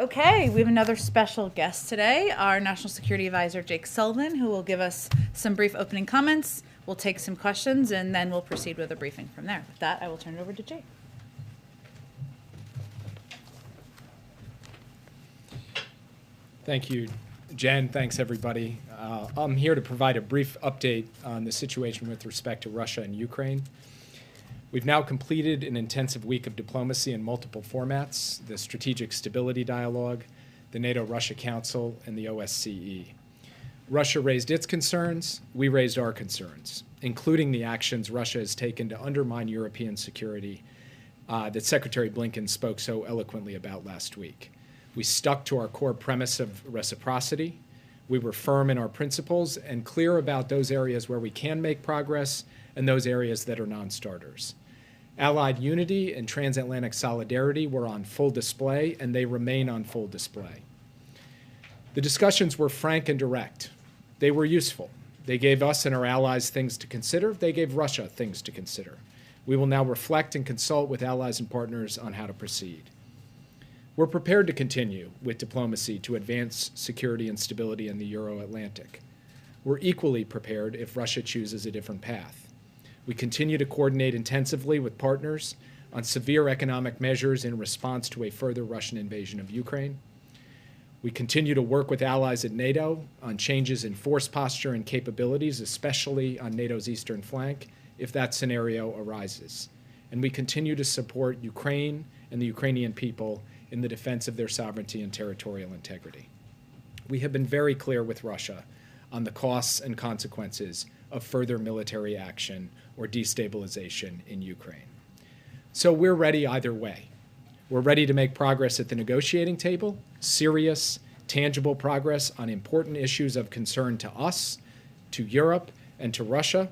Okay, we have another special guest today, our National Security Advisor, Jake Sullivan, who will give us some brief opening comments. We'll take some questions, and then we'll proceed with a briefing from there. With that, I will turn it over to Jake. Thank you, Jen. Thanks, everybody. I'm here to provide a brief update on the situation with respect to Russia and Ukraine. We've now completed an intensive week of diplomacy in multiple formats: the Strategic Stability Dialogue, the NATO-Russia Council, and the OSCE. Russia raised its concerns, we raised our concerns, including the actions Russia has taken to undermine European security that Secretary Blinken spoke so eloquently about last week. We stuck to our core premise of reciprocity. We were firm in our principles and clear about those areas where we can make progress and those areas that are non-starters. Allied unity and transatlantic solidarity were on full display, and they remain on full display. The discussions were frank and direct. They were useful. They gave us and our allies things to consider. They gave Russia things to consider. We will now reflect and consult with allies and partners on how to proceed. We're prepared to continue with diplomacy to advance security and stability in the Euro-Atlantic. We're equally prepared if Russia chooses a different path. We continue to coordinate intensively with partners on severe economic measures in response to a further Russian invasion of Ukraine. We continue to work with allies at NATO on changes in force posture and capabilities, especially on NATO's eastern flank, if that scenario arises. And we continue to support Ukraine and the Ukrainian people in the defense of their sovereignty and territorial integrity. We have been very clear with Russia on the costs and consequences of further military action or destabilization in Ukraine. So we're ready either way. We're ready to make progress at the negotiating table, serious, tangible progress on important issues of concern to us, to Europe, and to Russia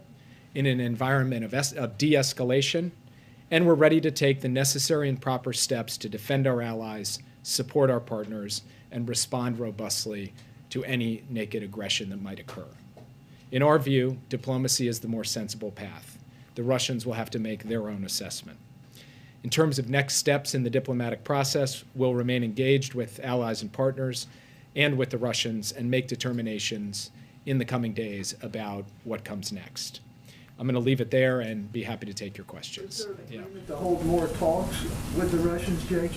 in an environment of de-escalation. And we're ready to take the necessary and proper steps to defend our allies, support our partners, and respond robustly to any naked aggression that might occur. In our view, diplomacy is the more sensible path. The Russians will have to make their own assessment. In terms of next steps in the diplomatic process, we'll remain engaged with allies and partners and with the Russians and make determinations in the coming days about what comes next. I'm going to leave it there and be happy to take your questions. Is there an agreement to hold more talks with the Russians, Jake?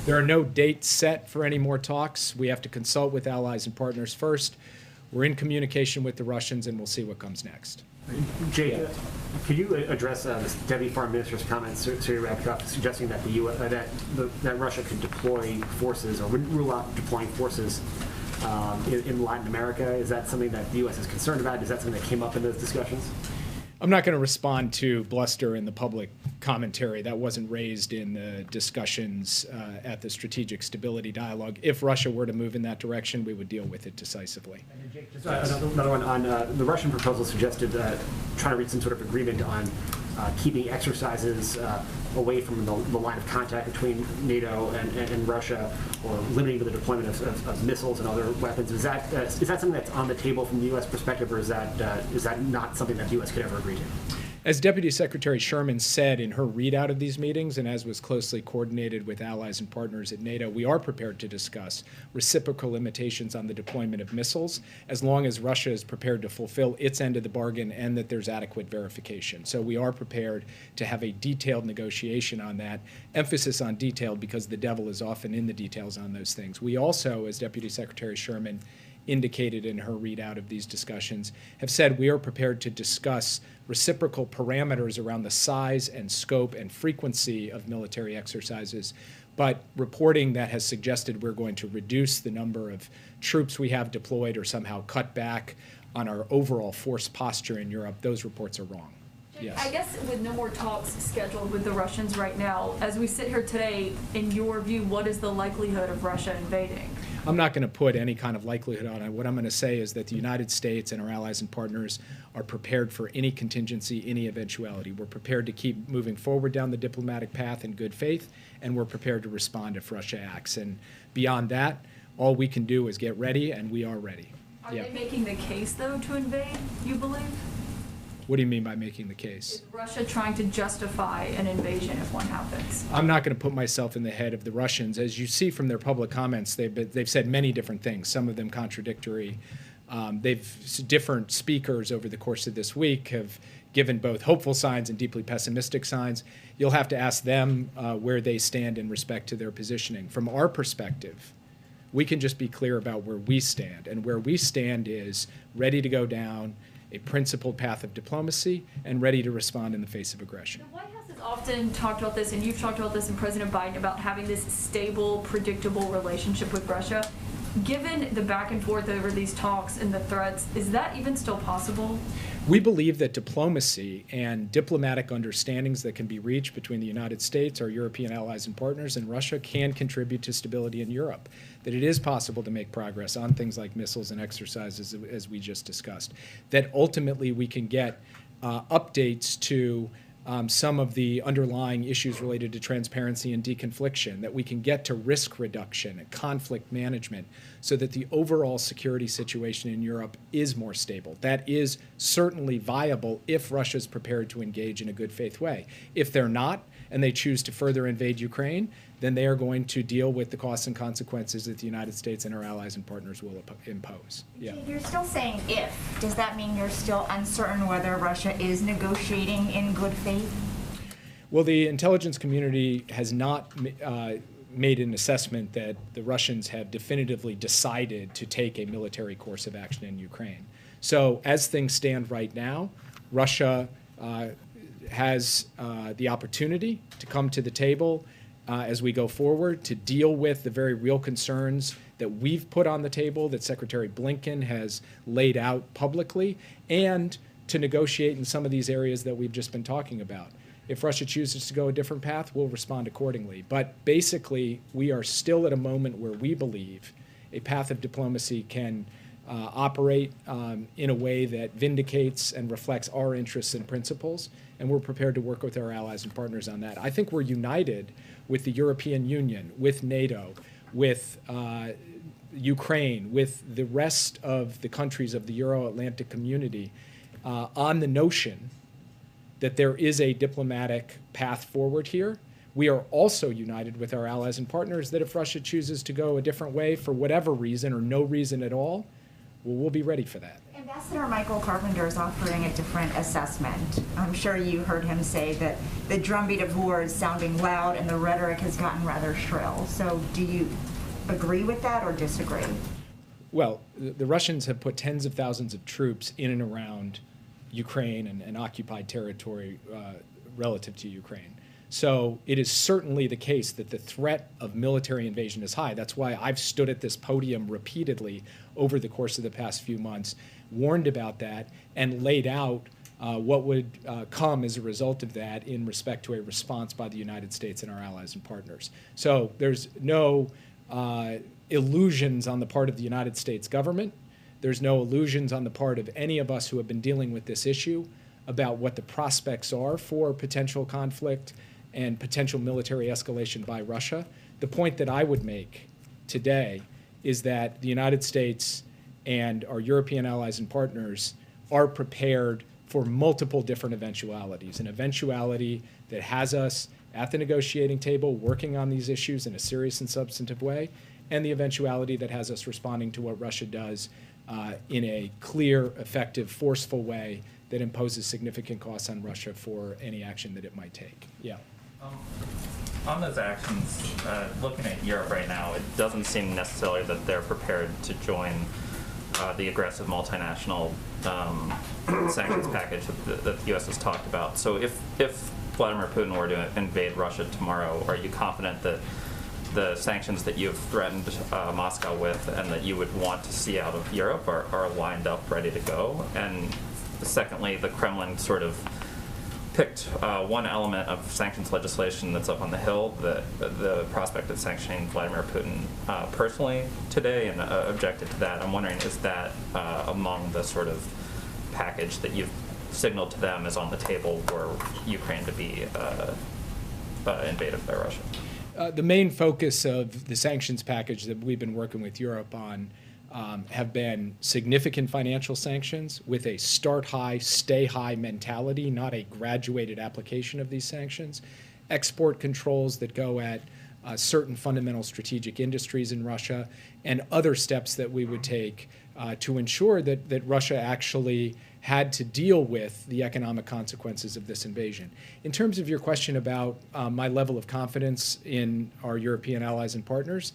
There are no dates set for any more talks. We have to consult with allies and partners first. We're in communication with the Russians, and we'll see what comes next. Jake, could you address the Deputy Foreign Minister's comments, Siri Radcliffe, suggesting that the U.S. that Russia could deploy forces or wouldn't rule out deploying forces in Latin America? Is that something that the U.S. is concerned about? Is that something that came up in those discussions? I'm not going to respond to bluster in the public commentary. That wasn't raised in the discussions at the Strategic Stability Dialogue. If Russia were to move in that direction, we would deal with it decisively. And Jake, just another one on the Russian proposal suggested trying to reach some sort of agreement on keeping exercises away from the line of contact between NATO and Russia, or limiting the deployment of missiles and other weapons. Is that something that's on the table from the U.S. perspective, or is that not something that the U.S. could ever agree to? As Deputy Secretary Sherman said in her readout of these meetings, and as was closely coordinated with allies and partners at NATO, we are prepared to discuss reciprocal limitations on the deployment of missiles, as long as Russia is prepared to fulfill its end of the bargain and that there's adequate verification. So we are prepared to have a detailed negotiation on that, emphasis on detailed because the devil is often in the details on those things. We also, as Deputy Secretary Sherman indicated in her readout of these discussions, have said we are prepared to discuss reciprocal parameters around the size and scope and frequency of military exercises, but reporting that has suggested we're going to reduce the number of troops we have deployed or somehow cut back on our overall force posture in Europe, those reports are wrong. Yes. I guess with no more talks scheduled with the Russians right now, as we sit here today, in your view, what is the likelihood of Russia invading? I'm not going to put any kind of likelihood on it. What I'm going to say is that the United States and our allies and partners are prepared for any contingency, any eventuality. We're prepared to keep moving forward down the diplomatic path in good faith, and we're prepared to respond if Russia acts. And beyond that, all we can do is get ready, and we are ready. Are they making the case, though, to invade, you believe? What do you mean by making the case? Is Russia trying to justify an invasion if one happens? I'm not going to put myself in the head of the Russians. As you see from their public comments, they've said many different things, some of them contradictory. Different speakers over the course of this week have given both hopeful signs and deeply pessimistic signs. You'll have to ask them where they stand in respect to their positioning. From our perspective, we can just be clear about where we stand. And where we stand is ready to go down a principled path of diplomacy and ready to respond in the face of aggression. The White House has often talked about this, and you've talked about this, and President Biden, about having this stable, predictable relationship with Russia. Given the back and forth over these talks and the threats, is that even still possible? We believe that diplomacy and diplomatic understandings that can be reached between the United States, our European allies and partners, and Russia can contribute to stability in Europe, that it is possible to make progress on things like missiles and exercises, as we just discussed, that ultimately we can get updates to some of the underlying issues related to transparency and deconfliction, that we can get to risk reduction and conflict management so that the overall security situation in Europe is more stable. That is certainly viable if Russia is prepared to engage in a good faith way. If they're not, and they choose to further invade Ukraine, then they are going to deal with the costs and consequences that the United States and our allies and partners will impose. Yeah. You're still saying if. Does that mean you're still uncertain whether Russia is negotiating in good faith? Well, the intelligence community has not made an assessment that the Russians have definitively decided to take a military course of action in Ukraine. So as things stand right now, Russia has the opportunity to come to the table as we go forward to deal with the very real concerns that we've put on the table, that Secretary Blinken has laid out publicly, and to negotiate in some of these areas that we've just been talking about. If Russia chooses to go a different path, we'll respond accordingly. But basically, we are still at a moment where we believe a path of diplomacy can operate in a way that vindicates and reflects our interests and principles, and we're prepared to work with our allies and partners on that. I think we're united with the European Union, with NATO, with Ukraine, with the rest of the countries of the Euro-Atlantic community on the notion that there is a diplomatic path forward here. We are also united with our allies and partners that if Russia chooses to go a different way for whatever reason or no reason at all, well, we'll be ready for that. Ambassador Michael Carpenter is offering a different assessment. I'm sure you heard him say that the drumbeat of war is sounding loud and the rhetoric has gotten rather shrill. So do you agree with that or disagree? Well, the Russians have put tens of thousands of troops in and around Ukraine and occupied territory relative to Ukraine. So it is certainly the case that the threat of military invasion is high. That's why I've stood at this podium repeatedly over the course of the past few months, warned about that, and laid out what would come as a result of that in respect to a response by the United States and our allies and partners. So there's no illusions on the part of the United States government. There's no illusions on the part of any of us who have been dealing with this issue about what the prospects are for potential conflict and potential military escalation by Russia. The point that I would make today is that the United States and our European allies and partners are prepared for multiple different eventualities, an eventuality that has us at the negotiating table working on these issues in a serious and substantive way, and the eventuality that has us responding to what Russia does in a clear, effective, forceful way that imposes significant costs on Russia for any action that it might take. Yeah. On those actions, looking at Europe right now, it doesn't seem necessarily that they're prepared to join the aggressive multinational sanctions package that the U.S. has talked about. So if Vladimir Putin were to invade Russia tomorrow, are you confident that the sanctions that you've threatened Moscow with and that you would want to see out of Europe are lined up, ready to go? And secondly, the Kremlin sort of picked one element of sanctions legislation that's up on the Hill, the prospect of sanctioning Vladimir Putin personally today, and objected to that. I'm wondering, is that among the sort of package that you've signaled to them is on the table for Ukraine to be invaded by Russia? The main focus of the sanctions package that we've been working with Europe on have been significant financial sanctions with a start high, stay high mentality, not a graduated application of these sanctions, export controls that go at certain fundamental strategic industries in Russia, and other steps that we would take to ensure that Russia actually had to deal with the economic consequences of this invasion. In terms of your question about my level of confidence in our European allies and partners,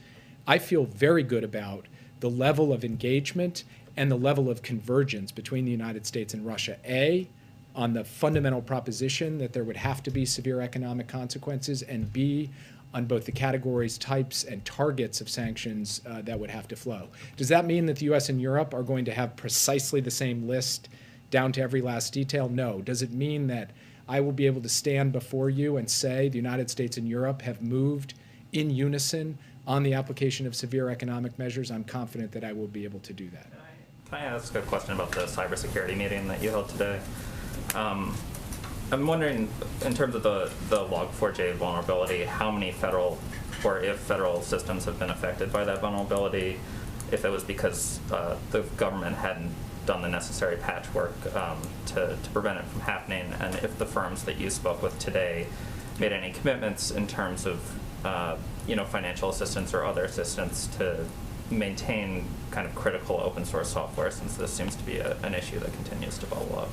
I feel very good about the level of engagement and the level of convergence between the United States and Russia. A, on the fundamental proposition that there would have to be severe economic consequences, and B, on both the categories, types, and targets of sanctions that would have to flow. Does that mean that the US and Europe are going to have precisely the same list down to every last detail? No. Does it mean that I will be able to stand before you and say the United States and Europe have moved in unison on the application of severe economic measures? I'm confident that I will be able to do that. Can I ask a question about the cybersecurity meeting that you held today? I'm wondering, in terms of the Log4j vulnerability, how many federal, or if federal systems have been affected by that vulnerability, if it was because the government hadn't done the necessary patchwork to prevent it from happening, and if the firms that you spoke with today made any commitments in terms of financial assistance or other assistance to maintain kind of critical open source software, since this seems to be an issue that continues to bubble up.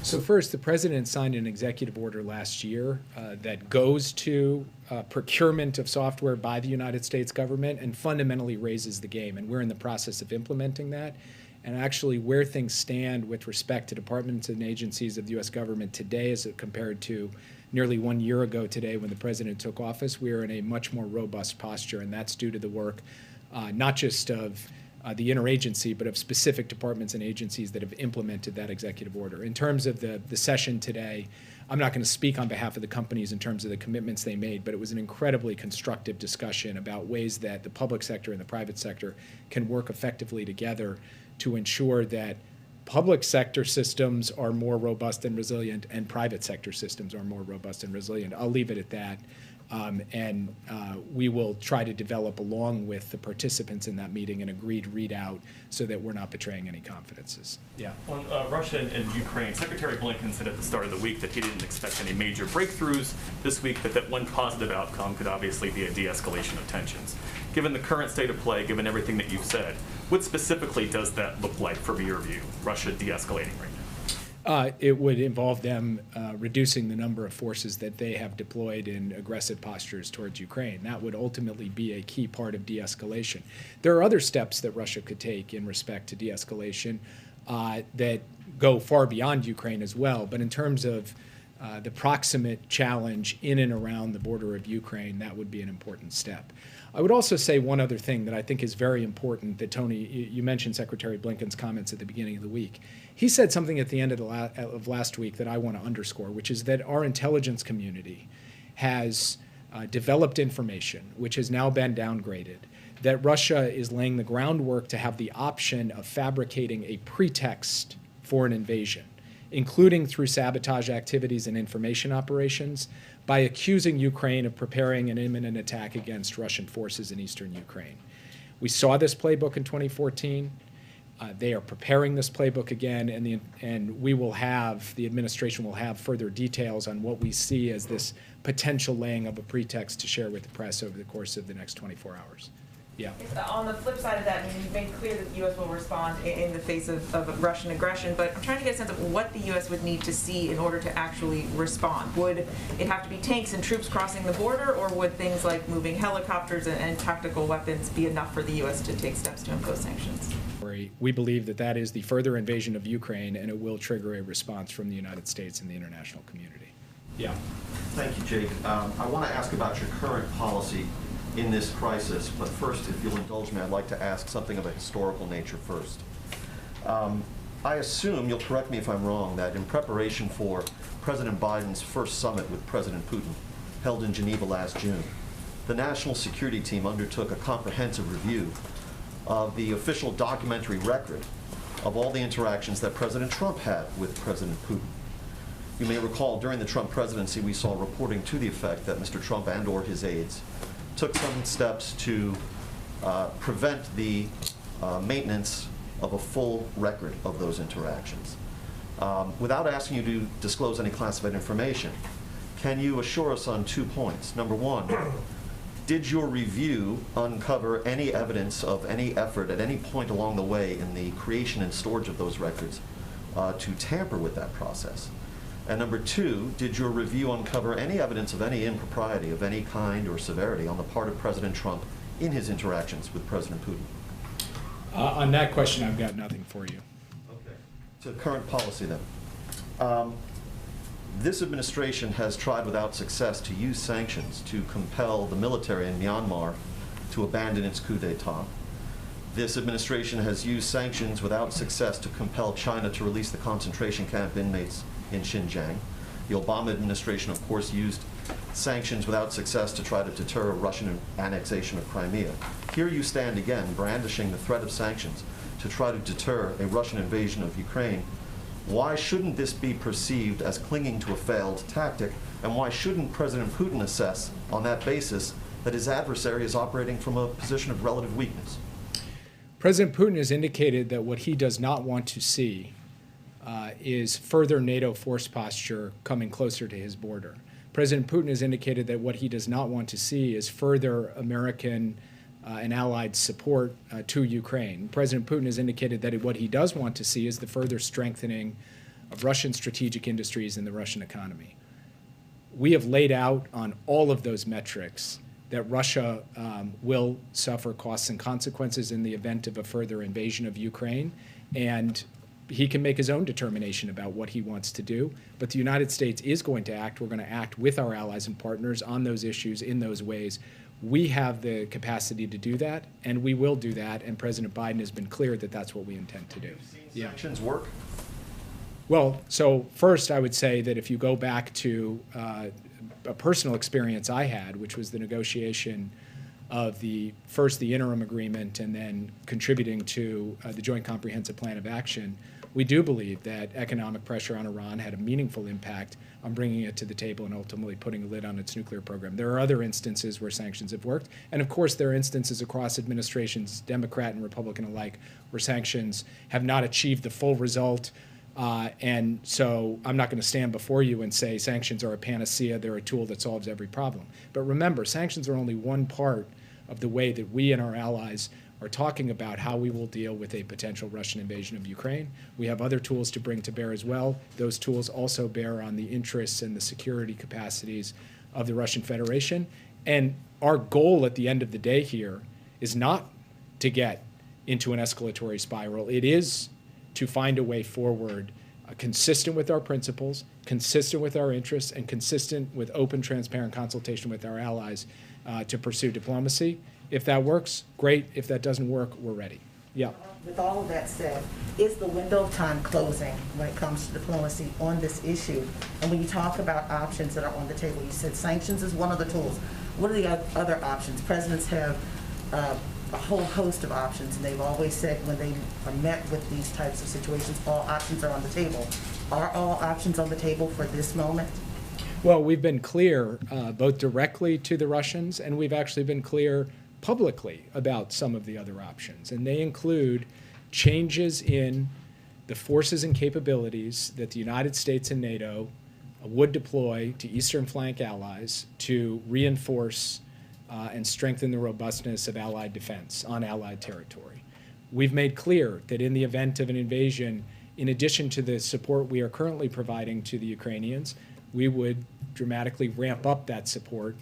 So first, the president signed an executive order last year that goes to procurement of software by the United States government and fundamentally raises the game. And we're in the process of implementing that. And actually where things stand with respect to departments and agencies of the U.S. government today as compared to nearly 1 year ago today when the president took office, we are in a much more robust posture. And that's due to the work not just of the interagency, but of specific departments and agencies that have implemented that executive order. In terms of the session today, I'm not going to speak on behalf of the companies in terms of the commitments they made, but it was an incredibly constructive discussion about ways that the public sector and the private sector can work effectively together to ensure that public sector systems are more robust and resilient and private sector systems are more robust and resilient. I'll leave it at that. And we will try to develop, along with the participants in that meeting, an agreed readout so that we're not betraying any confidences. Yeah. On Russia and Ukraine, Secretary Blinken said at the start of the week that he didn't expect any major breakthroughs this week, but that one positive outcome could obviously be a de-escalation of tensions. Given the current state of play, given everything that you've said, what specifically does that look like from your view, Russia de-escalating right now? It would involve them reducing the number of forces that they have deployed in aggressive postures towards Ukraine. That would ultimately be a key part of de-escalation. There are other steps that Russia could take in respect to de-escalation that go far beyond Ukraine as well. But in terms of the proximate challenge in and around the border of Ukraine, that would be an important step. I would also say one other thing that I think is very important that, Tony, you mentioned Secretary Blinken's comments at the beginning of the week. He said something at the end of last week that I want to underscore, which is that our intelligence community has developed information, which has now been downgraded, that Russia is laying the groundwork to have the option of fabricating a pretext for an invasion, including through sabotage activities and information operations, by accusing Ukraine of preparing an imminent attack against Russian forces in eastern Ukraine. We saw this playbook in 2014. They are preparing this playbook again, and we will have, the administration will have further details on what we see as this potential laying of a pretext to share with the press over the course of the next 24 hours. Yeah. On the flip side of that, I mean, you've made clear that the U.S. will respond in the face of Russian aggression, but I'm trying to get a sense of what the U.S. would need to see in order to actually respond. Would it have to be tanks and troops crossing the border, or would things like moving helicopters and tactical weapons be enough for the U.S. to take steps to impose sanctions? We believe that that is the further invasion of Ukraine, and it will trigger a response from the United States and the international community. Yeah. Thank you, Jake. I want to ask about your current policy in this crisis, but first, if you'll indulge me, I'd like to ask something of a historical nature first. I assume, you'll correct me if I'm wrong, that in preparation for President Biden's first summit with President Putin, held in Geneva last June, the National Security Team undertook a comprehensive review of the official documentary record of all the interactions that President Trump had with President Putin. You may recall during the Trump presidency we saw reporting to the effect that Mr. Trump and or his aides took some steps to prevent the maintenance of a full record of those interactions. Without asking you to disclose any classified information, can you assure us on 2 points? Number one, did your review uncover any evidence of any effort at any point along the way in the creation and storage of those records to tamper with that process? And number two, did your review uncover any evidence of any impropriety of any kind or severity on the part of President Trump in his interactions with President Putin? On that question, I've got nothing for you. Okay. To current policy then. This administration has tried without success to use sanctions to compel the military in Myanmar to abandon its coup d'etat. This administration has used sanctions without success to compel China to release the concentration camp inmates in Xinjiang. The Obama administration, of course, used sanctions without success to try to deter Russian annexation of Crimea. Here you stand again, brandishing the threat of sanctions to try to deter a Russian invasion of Ukraine. Why shouldn't this be perceived as clinging to a failed tactic, and why shouldn't President Putin assess on that basis that his adversary is operating from a position of relative weakness? President Putin has indicated that what he does not want to see is further NATO force posture coming closer to his border. President Putin has indicated that what he does not want to see is further American and allied support to Ukraine. President Putin has indicated that what he does want to see is the further strengthening of Russian strategic industries in the Russian economy. We have laid out on all of those metrics that Russia will suffer costs and consequences in the event of a further invasion of Ukraine, and he can make his own determination about what he wants to do. But the United States is going to act. We're going to act with our allies and partners on those issues in those ways. We have the capacity to do that, and we will do that, and President Biden has been clear that that's what we intend to do. Yeah. Sanctions work? Well, so first I would say that if you go back to a personal experience I had, which was the negotiation of the interim agreement and then contributing to the Joint Comprehensive Plan of Action, we do believe that economic pressure on Iran had a meaningful impact on bringing it to the table and ultimately putting a lid on its nuclear program. There are other instances where sanctions have worked, and of course there are instances across administrations, Democrat and Republican alike, where sanctions have not achieved the full result. And so I'm not going to stand before you and say sanctions are a panacea, they're a tool that solves every problem. But remember, sanctions are only one part of the way that we and our allies are talking about how we will deal with a potential Russian invasion of Ukraine. We have other tools to bring to bear as well. Those tools also bear on the interests and the security capacities of the Russian Federation. And our goal at the end of the day here is not to get into an escalatory spiral. It is to find a way forward consistent with our principles, consistent with our interests, and consistent with open, transparent consultation with our allies to pursue diplomacy. If that works, great. If that doesn't work, we're ready. Yeah. With all of that said, is the window of time closing when it comes to diplomacy on this issue? And when you talk about options that are on the table, you said sanctions is one of the tools. What are the other options? Presidents have a whole host of options, and they've always said when they are met with these types of situations, all options are on the table. Are all options on the table for this moment? Well, we've been clear both directly to the Russians, and we've actually been clear publicly about some of the other options. And they include changes in the forces and capabilities that the United States and NATO would deploy to Eastern Flank allies to reinforce and strengthen the robustness of Allied defense on Allied territory. We've made clear that in the event of an invasion, in addition to the support we are currently providing to the Ukrainians, we would dramatically ramp up that support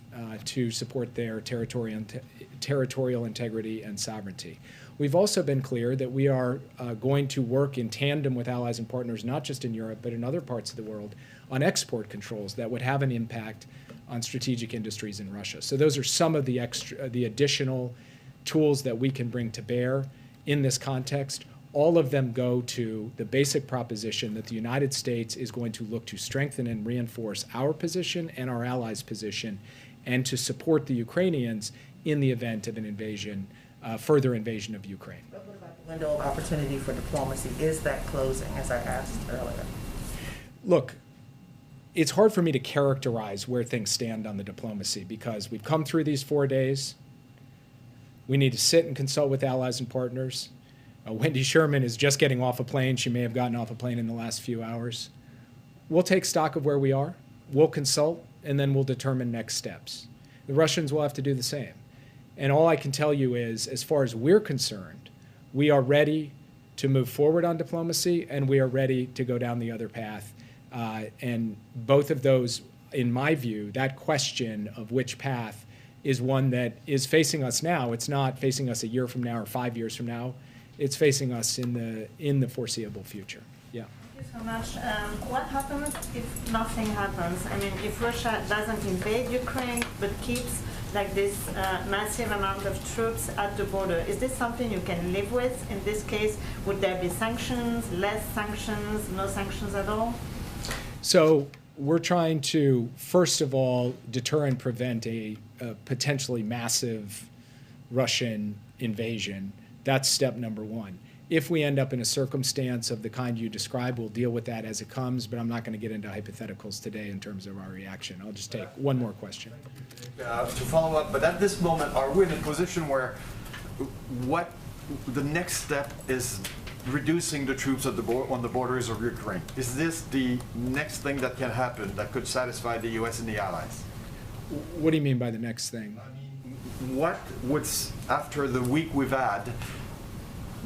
to support their territorial integrity and sovereignty. We've also been clear that we are going to work in tandem with allies and partners, not just in Europe, but in other parts of the world, on export controls that would have an impact on strategic industries in Russia. So those are some of the additional tools that we can bring to bear in this context. All of them go to the basic proposition that the United States is going to look to strengthen and reinforce our position and our allies' position, and to support the Ukrainians in the event of an invasion, further invasion of Ukraine. But what about the window of opportunity for diplomacy? Is that closing, as I asked earlier? Look, it's hard for me to characterize where things stand on the diplomacy because we've come through these 4 days. We need to sit and consult with allies and partners. Wendy Sherman is just getting off a plane. She may have gotten off a plane in the last few hours. We'll take stock of where we are. We'll consult, and then we'll determine next steps. The Russians will have to do the same. And all I can tell you is, as far as we're concerned, we are ready to move forward on diplomacy, and we are ready to go down the other path. And both of those, in my view, that question of which path is one that is facing us now. It's not facing us a year from now or 5 years from now. It's facing us in the foreseeable future. Yeah. Thank you so much. What happens if nothing happens? I mean, if Russia doesn't invade Ukraine but keeps like this massive amount of troops at the border, is this something you can live with? In this case, would there be sanctions, less sanctions, no sanctions at all? So we're trying to, first of all, deter and prevent a potentially massive Russian invasion. That's step number one. If we end up in a circumstance of the kind you described, we'll deal with that as it comes, but I'm not going to get into hypotheticals today in terms of our reaction. I'll just take one more question. To follow up, but at this moment, are we in a position where what the next step is reducing the troops at on the borders of Ukraine? Is this the next thing that can happen that could satisfy the U.S. and the allies? What do you mean by the next thing? What would, after the week we've had,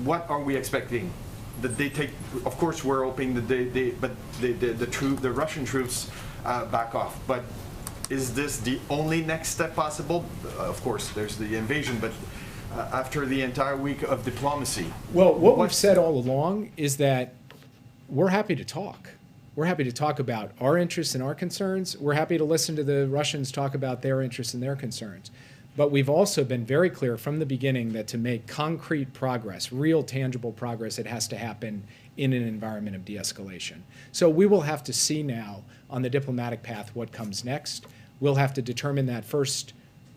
what are we expecting? That they take, of course we're hoping that the Russian troops back off, but is this the only next step possible? Of course, there's the invasion, but after the entire week of diplomacy. Well, what we've said all along is that we're happy to talk. We're happy to talk about our interests and our concerns. We're happy to listen to the Russians talk about their interests and their concerns. But we've also been very clear from the beginning that to make concrete progress, real tangible progress, it has to happen in an environment of de-escalation. So we will have to see now on the diplomatic path what comes next. We'll have to determine that first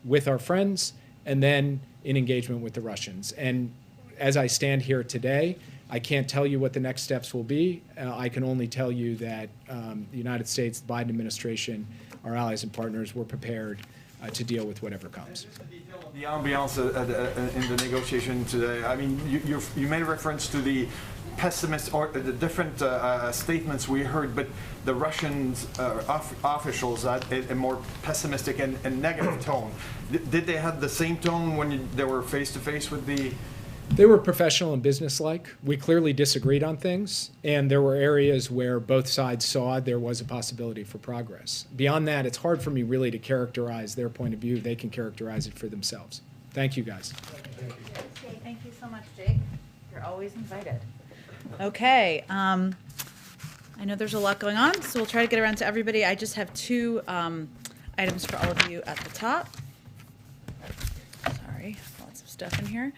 with our friends and then in engagement with the Russians. And as I stand here today, I can't tell you what the next steps will be. I can only tell you that the United States, the Biden administration, our allies and partners, we're prepared to deal with whatever comes. The ambiance in the negotiation today, I mean, you made reference to the pessimist or the different statements we heard, but the Russians officials had a more pessimistic and negative tone. Did they have the same tone when they were face to face with the? They were professional and businesslike. We clearly disagreed on things, and there were areas where both sides saw there was a possibility for progress. Beyond that, it's hard for me really to characterize their point of view. They can characterize it for themselves. Thank you, guys. Thank you so much, Jake. You're always invited. Okay. I know there's a lot going on, so we'll try to get around to everybody. I just have two items for all of you at the top. Sorry, lots of stuff in here.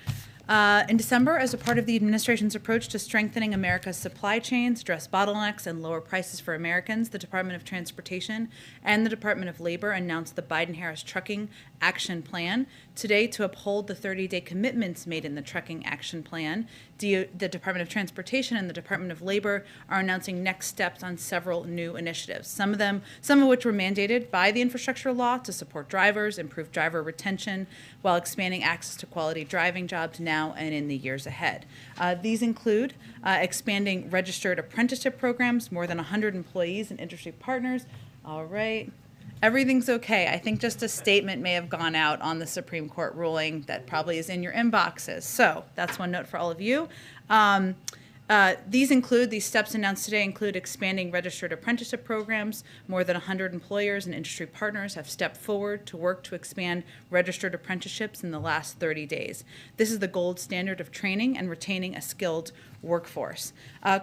In December, as a part of the administration's approach to strengthening America's supply chains, address bottlenecks, and lower prices for Americans, the Department of Transportation and the Department of Labor announced the Biden-Harris Trucking Action Plan. Today, to uphold the 30-day commitments made in the Trucking Action Plan, the Department of Transportation and the Department of Labor are announcing next steps on several new initiatives, some of which were mandated by the infrastructure law to support drivers, improve driver retention, while expanding access to quality driving jobs now and in the years ahead. These include expanding registered apprenticeship programs, more than 100 employees and industry partners. All right. Everything's okay. I think just a statement may have gone out on the Supreme Court ruling that probably is in your inboxes. So that's one note for all of you. These steps announced today include expanding registered apprenticeship programs. More than 100 employers and industry partners have stepped forward to work to expand registered apprenticeships in the last 30 days. This is the gold standard of training and retaining a skilled workforce.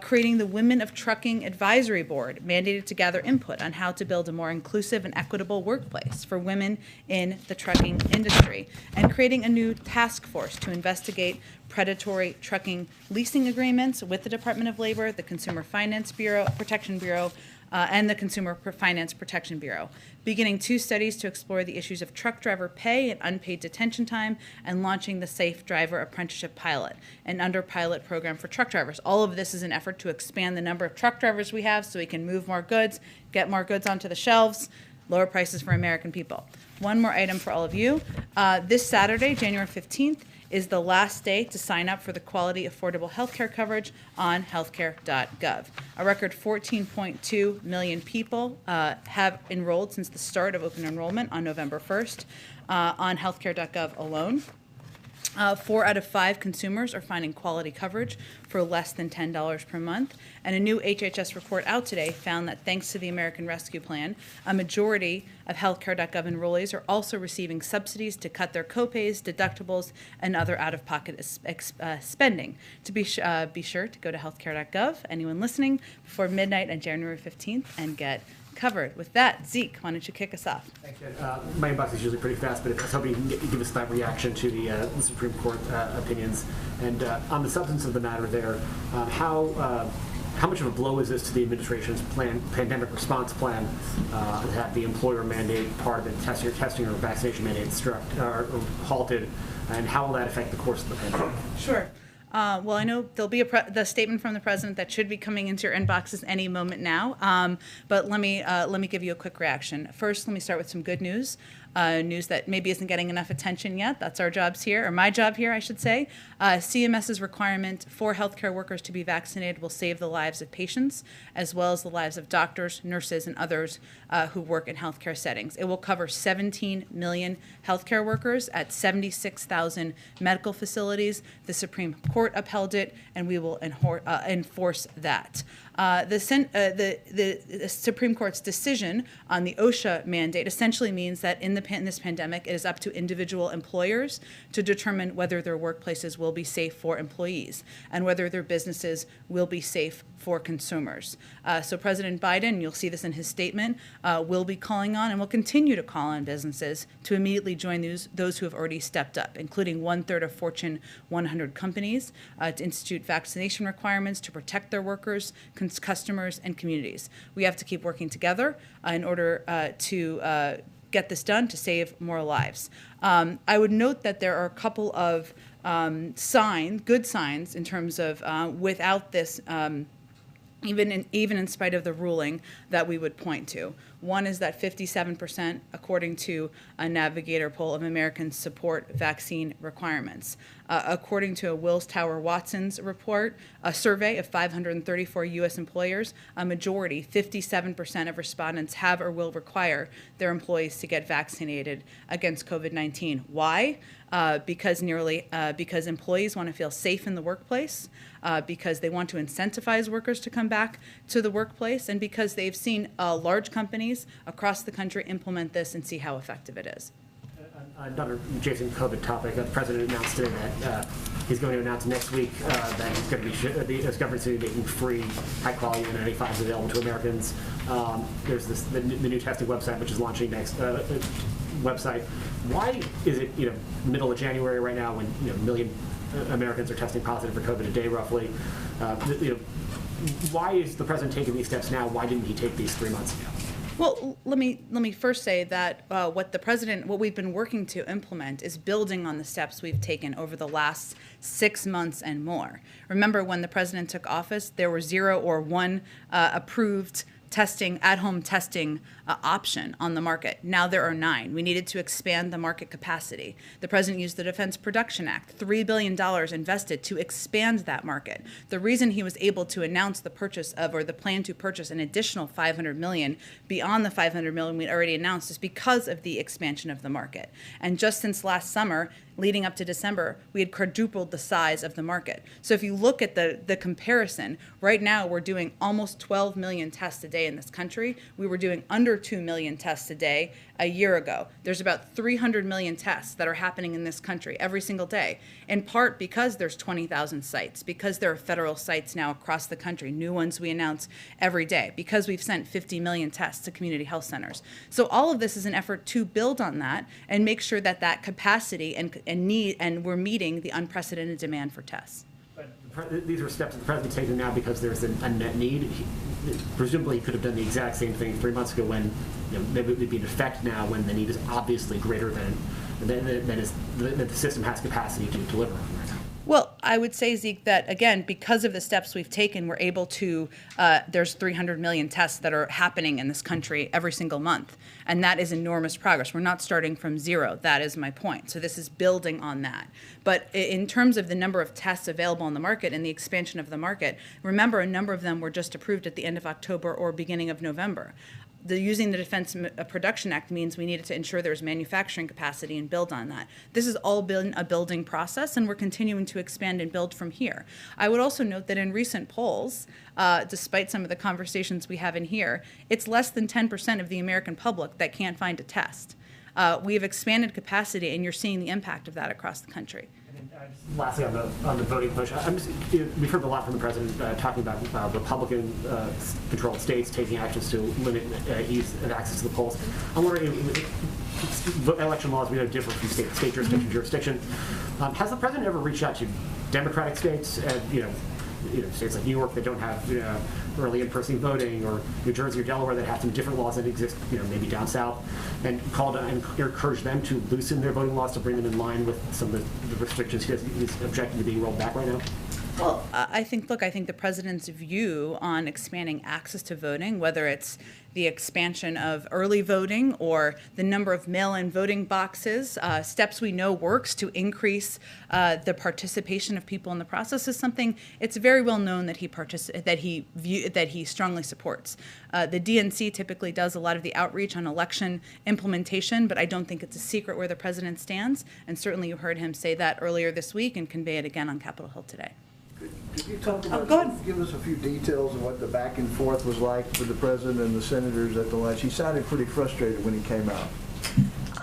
Creating the Women of Trucking Advisory Board, mandated to gather input on how to build a more inclusive and equitable workplace for women in the trucking industry. And creating a new task force to investigate predatory trucking leasing agreements with the Department of Labor, the Consumer Finance Protection Bureau, and the Consumer Finance Protection Bureau, beginning 2 studies to explore the issues of truck driver pay and unpaid detention time, and launching the Safe Driver Apprenticeship Pilot, an under-pilot program for truck drivers. All of this is an effort to expand the number of truck drivers we have so we can move more goods, get more goods onto the shelves, lower prices for American people. One more item for all of you. This Saturday, January 15th, is the last day to sign up for the quality affordable healthcare coverage on healthcare.gov. A record 14.2 million people have enrolled since the start of open enrollment on November 1st on healthcare.gov alone. 4 out of 5 consumers are finding quality coverage for less than $10 per month. And a new HHS report out today found that thanks to the American Rescue Plan, a majority of healthcare.gov enrollees are also receiving subsidies to cut their copays, deductibles, and other out-of-pocket spending. To be sure to go to healthcare.gov, anyone listening, before midnight on January 15th and get covered. With that, Zeke, why don't you kick us off? Thanks, Jen. My inbox is usually pretty fast, but I was hoping you can give us that reaction to the Supreme Court opinions. And on the substance of the matter there, how much of a blow is this to the administration's pandemic response plan to have the employer mandate part of the testing or vaccination mandate or halted, and how will that affect the course of the pandemic? Sure. Well, I know there'll be the statement from the president that should be coming into your inboxes any moment now. But let me give you a quick reaction. First, let me start with some good news. News that maybe isn't getting enough attention yet. That's our jobs here, or my job here, I should say. CMS's requirement for healthcare workers to be vaccinated will save the lives of patients, as well as the lives of doctors, nurses, and others who work in healthcare settings. It will cover 17 million healthcare workers at 76,000 medical facilities. The Supreme Court upheld it, and we will enforce that. The Supreme Court's decision on the OSHA mandate essentially means that in this pandemic, it is up to individual employers to determine whether their workplaces will be safe for employees and whether their businesses will be safe for consumers. So President Biden, you'll see this in his statement, will be calling on and will continue to call on businesses to immediately join those who have already stepped up, including 1/3 of Fortune 100 companies, to institute vaccination requirements to protect their workers, customers, and communities. We have to keep working together in order to get this done to save more lives. I would note that there are a couple of good signs in terms of without this, even in spite of the ruling, that we would point to. One is that 57%, according to a Navigator poll, of Americans support vaccine requirements. According to a Wills Tower Watson's report, a survey of 534 U.S. employers, a majority, 57% of respondents have or will require their employees to get vaccinated against COVID-19. Why? Because employees want to feel safe in the workplace, because they want to incentivize workers to come back to the workplace, and because they've seen large companies across the country implement this and see how effective it is. Another adjacent COVID topic. The president announced today that he's going to announce next week that he's going to be the government's going to be making free, high-quality N95s available to Americans. There's the new testing website, which is launching next website. Why is it middle of January right now when a million Americans are testing positive for COVID a day roughly? Why is the president taking these steps now? Why didn't he take these 3 months ago? Well, let me first say that what we've been working to implement is building on the steps we've taken over the last 6 months and more. Remember, when the president took office, there were 0 or 1 approved at-home testing option on the market. Now there are 9. We needed to expand the market capacity. The president used the Defense Production Act, $3 billion invested to expand that market. The reason he was able to announce the plan to purchase an additional $500 million beyond the $500 million we already announced is because of the expansion of the market. And just since last summer, leading up to December, we had quadrupled the size of the market. So if you look at the comparison, right now we're doing almost 12 million tests a day in this country. We were doing under 2 million tests a day a year ago. There's about 300 million tests that are happening in this country every single day, in part because there's 20,000 sites, because there are federal sites now across the country, new ones we announce every day, because we've sent 50 million tests to community health centers. So all of this is an effort to build on that and make sure that that capacity and we're meeting the unprecedented demand for tests. But these are steps that the president's taking now because there's a net need. Presumably, he could have done the exact same thing 3 months ago when maybe it would be in effect now when the need is obviously greater than the system has capacity to deliver on right now. Well, I would say, Zeke, that again, because of the steps we've taken, we're able to, there's 300 million tests that are happening in this country every single month. And that is enormous progress. We're not starting from zero. That is my point. So this is building on that. But in terms of the number of tests available on the market and the expansion of the market, remember a number of them were just approved at the end of October or beginning of November. Using the Defense Production Act means we needed to ensure there's manufacturing capacity and build on that. This has all been a building process, and we're continuing to expand and build from here. I would also note that in recent polls, despite some of the conversations we have in here, it's less than 10% of the American public that can't find a test. We have expanded capacity, and you're seeing the impact of that across the country. Lastly, on the voting push, we've heard a lot from the president talking about Republican-controlled states taking actions to limit ease of access to the polls. I'm wondering, election laws we know differ from state jurisdiction to jurisdiction. Has the president ever reached out to Democratic states, states like New York that don't have early in-person voting, or New Jersey or Delaware that have some different laws that exist, maybe down south, and called and encouraged them to loosen their voting laws to bring them in line with some of the restrictions he's objecting to being rolled back right now? Well, I think the president's view on expanding access to voting, whether it's the expansion of early voting or the number of mail-in voting boxes, steps we know works to increase the participation of people in the process, is something it's very well known that he strongly supports. The DNC typically does a lot of the outreach on election implementation, but I don't think it's a secret where the president stands, and certainly you heard him say that earlier this week and convey it again on Capitol Hill today. Could you talk about, go ahead. give us a few details of what the back and forth was like with the president and the senators at the lunch? He sounded pretty frustrated when he came out.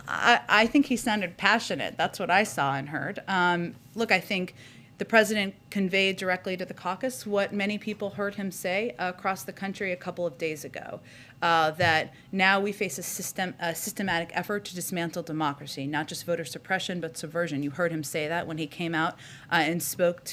I think he sounded passionate. That's what I saw and heard. Look, I think the president conveyed directly to the caucus what many people heard him say across the country a couple of days ago, that now we face a systematic effort to dismantle democracy, not just voter suppression, but subversion. You heard him say that when he came out and spoke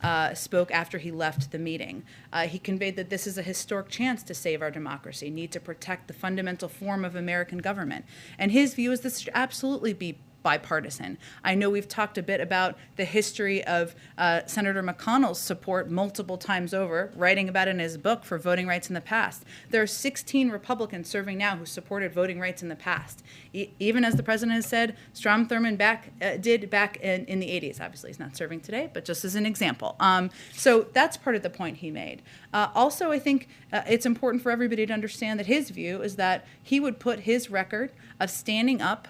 after he left the meeting. He conveyed that this is a historic chance to save our democracy, need to protect the fundamental form of American government. And his view is this should absolutely be bipartisan. I know we've talked a bit about the history of Senator McConnell's support multiple times over, writing about it in his book for voting rights in the past. There are 16 Republicans serving now who supported voting rights in the past. Even as the president has said, Strom Thurmond did back in the 80s. Obviously, he's not serving today, but just as an example. So that's part of the point he made. Also, I think it's important for everybody to understand that his view is that he would put his record of standing up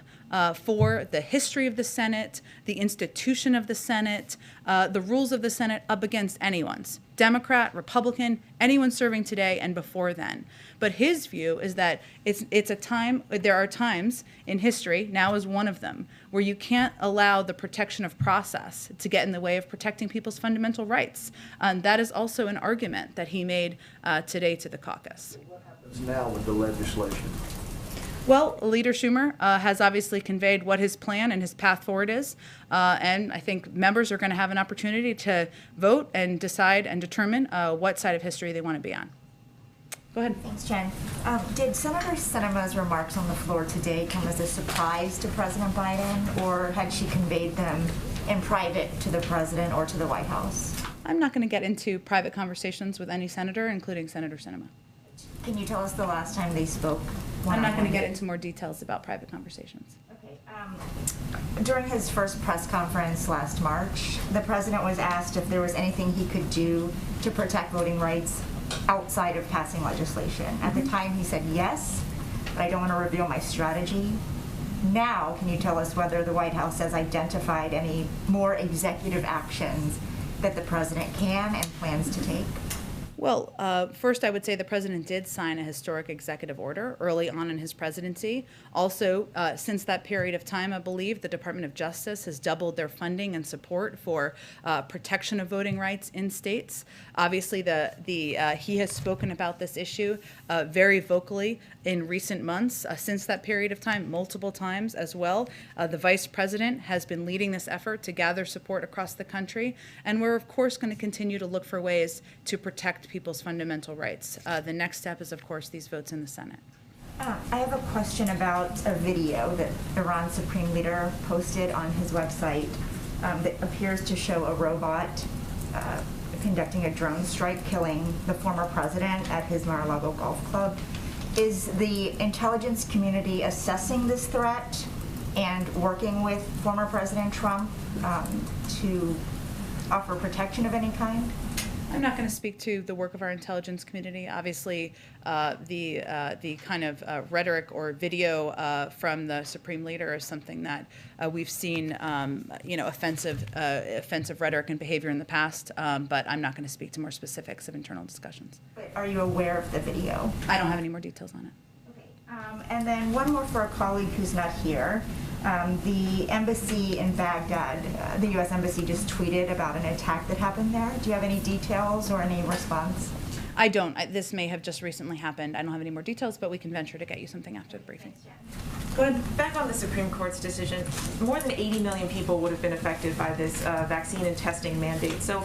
for the history of the Senate, the institution of the Senate, the rules of the Senate up against anyone's. Democrat, Republican, anyone serving today and before then. But his view is that there are times in history, now is one of them, where you can't allow the protection of process to get in the way of protecting people's fundamental rights. That is also an argument that he made today to the caucus. What happens now with the legislation? Well, Leader Schumer has obviously conveyed what his plan and his path forward is, and I think members are going to have an opportunity to vote and decide and determine what side of history they want to be on. Go ahead. Thanks, Jen. Did Senator Sinema's remarks on the floor today come as a surprise to President Biden, or had she conveyed them in private to the president or to the White House? I'm not going to get into private conversations with any senator, including Senator Sinema. Can you tell us the last time they spoke? I'm not going to get into more details about private conversations. Okay. During his first press conference last March, the president was asked if there was anything he could do to protect voting rights outside of passing legislation. At the time, he said yes, but I don't want to reveal my strategy. Now, can you tell us whether the White House has identified any more executive actions that the president can and plans to take? Well, first I would say the president did sign a historic executive order early on in his presidency. Also, since that period of time, I believe the Department of Justice has doubled their funding and support for protection of voting rights in states. Obviously, he has spoken about this issue very vocally in recent months, since that period of time, multiple times as well. The vice president has been leading this effort to gather support across the country, and we're of course going to continue to look for ways to protect people's fundamental rights. The next step is, of course, these votes in the Senate. I have a question about a video that Iran's Supreme Leader posted on his website that appears to show a robot conducting a drone strike, killing the former president at his Mar-a-Lago golf club. Is the intelligence community assessing this threat and working with former President Trump to offer protection of any kind? I'm not going to speak to the work of our intelligence community. Obviously, the kind of rhetoric or video from the Supreme Leader is something that we've seen, offensive rhetoric and behavior in the past. But I'm not going to speak to more specifics of internal discussions. But are you aware of the video? I don't have any more details on it. And then one more for a colleague who's not here. The embassy in Baghdad, the U.S. embassy just tweeted about an attack that happened there. Do you have any details or any response? I don't. This may have just recently happened. I don't have any more details, but we can venture to get you something after the briefing. Go ahead. Back on the Supreme Court's decision, more than 80 million people would have been affected by this vaccine and testing mandate. So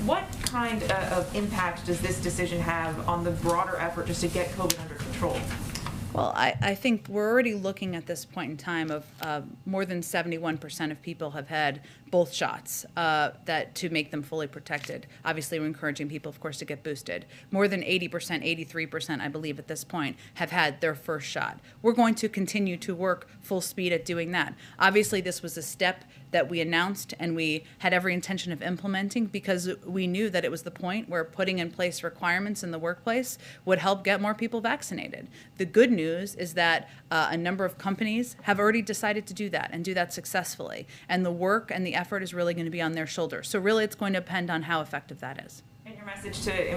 what kind of impact does this decision have on the broader effort just to get COVID under control? Well, I think we're already looking at this point in time of more than 71% of people have had both shots that to make them fully protected. Obviously, we're encouraging people, of course, to get boosted. More than 80%, 83%, I believe, at this point, have had their first shot. We're going to continue to work full speed at doing that. Obviously, this was a step that we announced and we had every intention of implementing because we knew that it was the point where putting in place requirements in the workplace would help get more people vaccinated. The good news is that a number of companies have already decided to do that and do that successfully. And the work and the effort is really going to be on their shoulders. So really it's going to depend on how effective that is. And your message to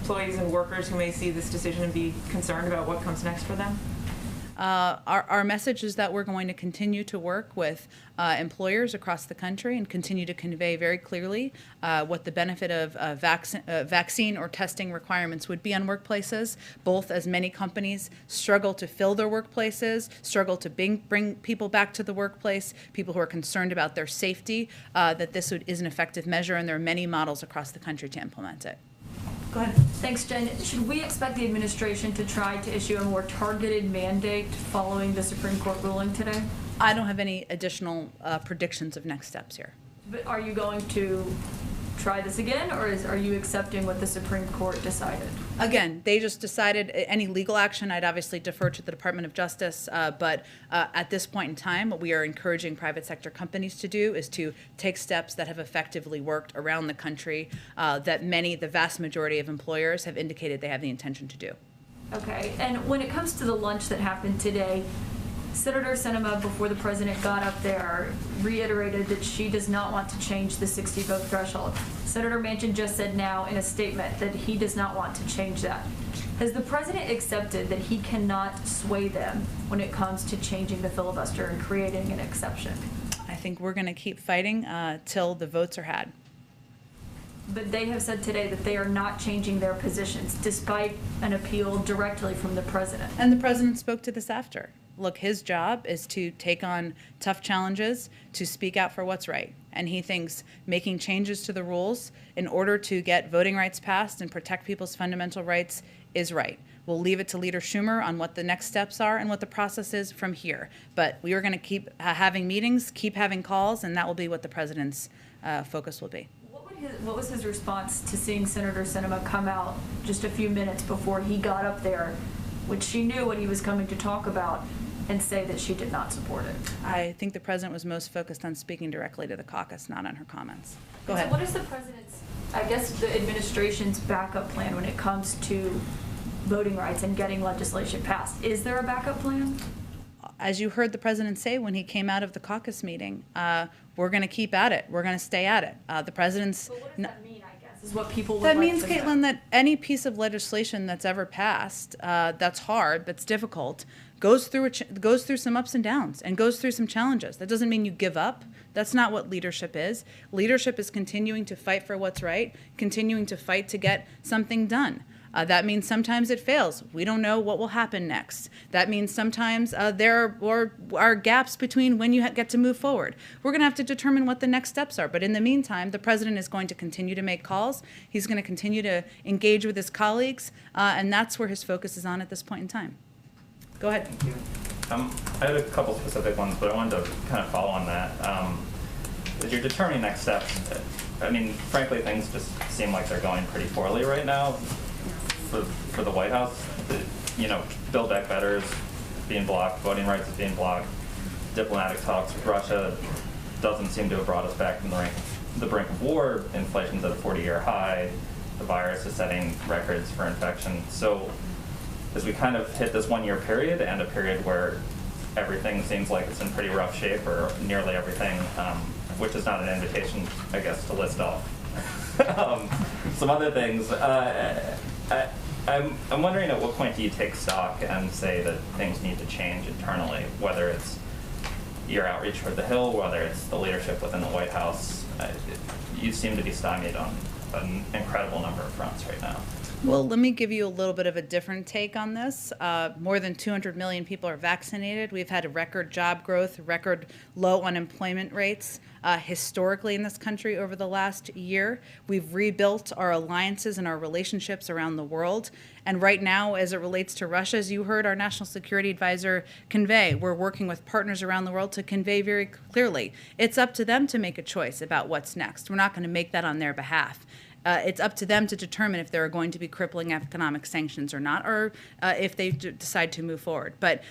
employees and workers who may see this decision and be concerned about what comes next for them? Our message is that we're going to continue to work with employers across the country and continue to convey very clearly what the benefit of vaccine or testing requirements would be on workplaces, both as many companies struggle to fill their workplaces, struggle to bring people back to the workplace, people who are concerned about their safety, that this is an effective measure, and there are many models across the country to implement it. Go ahead. Thanks, Jen. Should we expect the administration to try to issue a more targeted mandate following the Supreme Court ruling today? I don't have any additional predictions of next steps here. But are you going to try this again, or are you accepting what the Supreme Court decided? Again, they just decided any legal action, I'd obviously defer to the Department of Justice, but at this point in time, what we are encouraging private sector companies to do is to take steps that have effectively worked around the country that the vast majority of employers have indicated they have the intention to do. Okay, and when it comes to the lunch that happened today, Senator Sinema, before the president got up there, reiterated that she does not want to change the 60-vote threshold. Senator Manchin just said now in a statement that he does not want to change that. Has the president accepted that he cannot sway them when it comes to changing the filibuster and creating an exception? I think we're going to keep fighting till the votes are had. But they have said today that they are not changing their positions, despite an appeal directly from the president. And the president spoke to this after. Look, his job is to take on tough challenges, to speak out for what's right. And he thinks making changes to the rules in order to get voting rights passed and protect people's fundamental rights is right. We'll leave it to Leader Schumer on what the next steps are and what the process is from here. But we are going to keep having meetings, keep having calls, and that will be what the president's focus will be. What was his response to seeing Senator Sinema come out just a few minutes before he got up there, which she knew what he was coming to talk about, and say that she did not support it? I think the president was most focused on speaking directly to the caucus, not on her comments. Go ahead. So what is the president's, I guess the administration's backup plan when it comes to voting rights and getting legislation passed? Is there a backup plan? As you heard the president say when he came out of the caucus meeting, we're going to keep at it. We're going to stay at it. The president's... But what does that mean, I guess, is what people would like to know. That means, Caitlin, that any piece of legislation that's ever passed, that's hard, that's difficult, goes through some ups and downs and goes through some challenges. That doesn't mean you give up. That's not what leadership is. Leadership is continuing to fight for what's right, continuing to fight to get something done. That means sometimes it fails. We don't know what will happen next. That means sometimes there are gaps between when you get to move forward. We're going to have to determine what the next steps are. But in the meantime, the president is going to continue to make calls. He's going to continue to engage with his colleagues, and that's where his focus is on at this point in time. Go ahead. Thank you. I had a couple specific ones, but I wanted to kind of follow on that. as you're determining next steps, I mean, frankly, things just seem like they're going pretty poorly right now for the White House. Build Back Better is being blocked, voting rights is being blocked, diplomatic talks with Russia doesn't seem to have brought us back from the brink of war. Inflation's at a 40-year high. The virus is setting records for infection. So as we kind of hit this one-year period and a period where everything seems like it's in pretty rough shape, or nearly everything, which is not an invitation, I guess, to list off some other things. I'm wondering, at what point do you take stock and say that things need to change internally, whether it's your outreach toward the Hill, whether it's the leadership within the White House? You seem to be stymied on an incredible number of fronts right now. Well, let me give you a little bit of a different take on this. More than 200 million people are vaccinated. We've had a record job growth, record low unemployment rates historically in this country over the last year. We've rebuilt our alliances and our relationships around the world. And right now, as it relates to Russia, as you heard our National Security Advisor convey, we're working with partners around the world to convey very clearly. It's up to them to make a choice about what's next. We're not going to make that on their behalf. It's up to them to determine if there are going to be crippling economic sanctions or not, or if they decide to move forward. But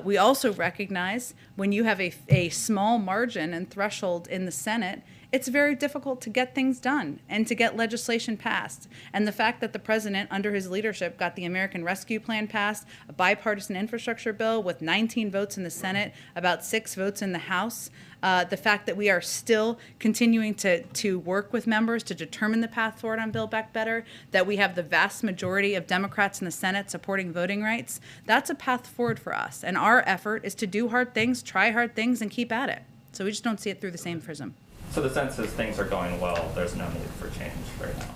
we also recognize when you have a small margin and threshold in the Senate, it's very difficult to get things done and to get legislation passed. And the fact that the president, under his leadership, got the American Rescue Plan passed, a bipartisan infrastructure bill with 19 votes in the Senate, about 6 votes in the House, the fact that we are still continuing to work with members to determine the path forward on Build Back Better, that we have the vast majority of Democrats in the Senate supporting voting rights, that's a path forward for us. And our effort is to do hard things, try hard things, and keep at it. So we just don't see it through the same prism. So the sense is things are going well, there's no need for change right now.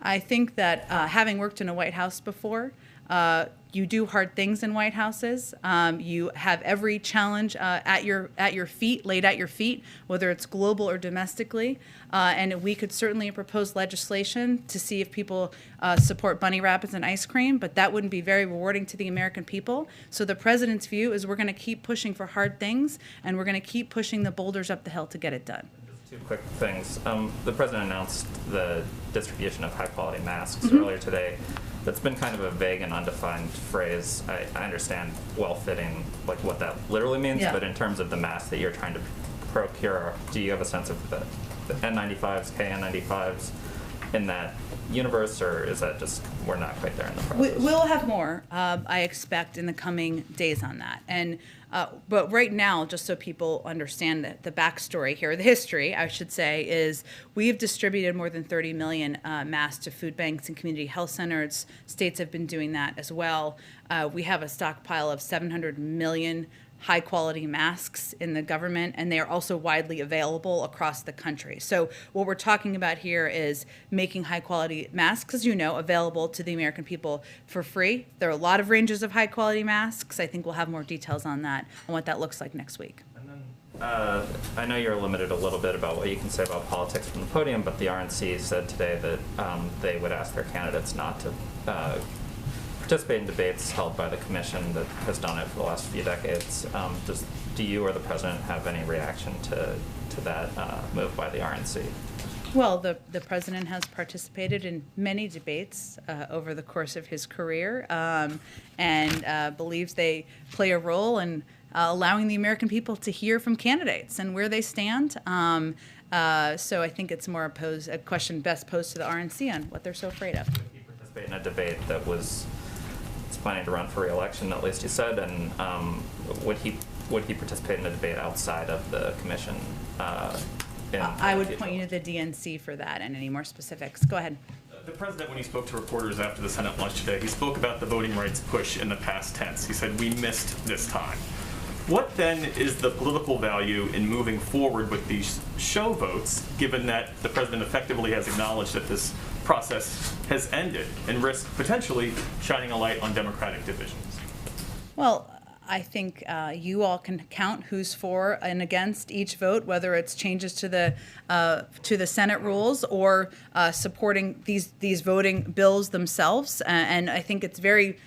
I think that having worked in a White House before, you do hard things in White Houses. You have every challenge at your feet, laid at your feet, whether it's global or domestically. And we could certainly propose legislation to see if people support bunny rabbits and ice cream, but that wouldn't be very rewarding to the American people. So the president's view is we're going to keep pushing for hard things, and we're going to keep pushing the boulders up the hill to get it done. Two quick things. The president announced the distribution of high-quality masks earlier today. That's been kind of a vague and undefined phrase. I understand well-fitting, like what that literally means, but in terms of the masks that you're trying to procure, do you have a sense of the N95s, KN95s in that universe, or is that just we're not quite there in the process? We'll have more, I expect, in the coming days on that. And but right now, just so people understand the backstory here, the history, I should say, is we've distributed more than 30 million masks to food banks and community health centers. States have been doing that as well. We have a stockpile of 700 million high-quality masks in the government, and they are also widely available across the country. So what we're talking about here is making high-quality masks, as you know, available to the American people for free. There are a lot of ranges of high-quality masks. I think we'll have more details on that and what that looks like next week. And then, I know you're limited a little bit about what you can say about politics from the podium, but the RNC said today that they would ask their candidates not to participate in debates held by the commission that has done it for the last few decades. Do you or the president have any reaction to that move by the RNC? Well, the president has participated in many debates over the course of his career and believes they play a role in allowing the American people to hear from candidates and where they stand. So I think it's more a question best posed to the RNC on what they're so afraid of. Would he participate in a debate that was planning to run for re-election, at least he said, and would he participate in a debate outside of the commission? I would point you to the DNC for that and any more specifics. Go ahead. The president, when he spoke to reporters after the Senate lunch today, he spoke about the voting rights push in the past tense. He said, "We missed this time." What then is the political value in moving forward with these show votes, given that the president effectively has acknowledged that this process has ended and risks potentially shining a light on Democratic divisions? Well, I think you all can count who's for and against each vote, whether it's changes to the Senate rules or supporting these voting bills themselves. And I think it's very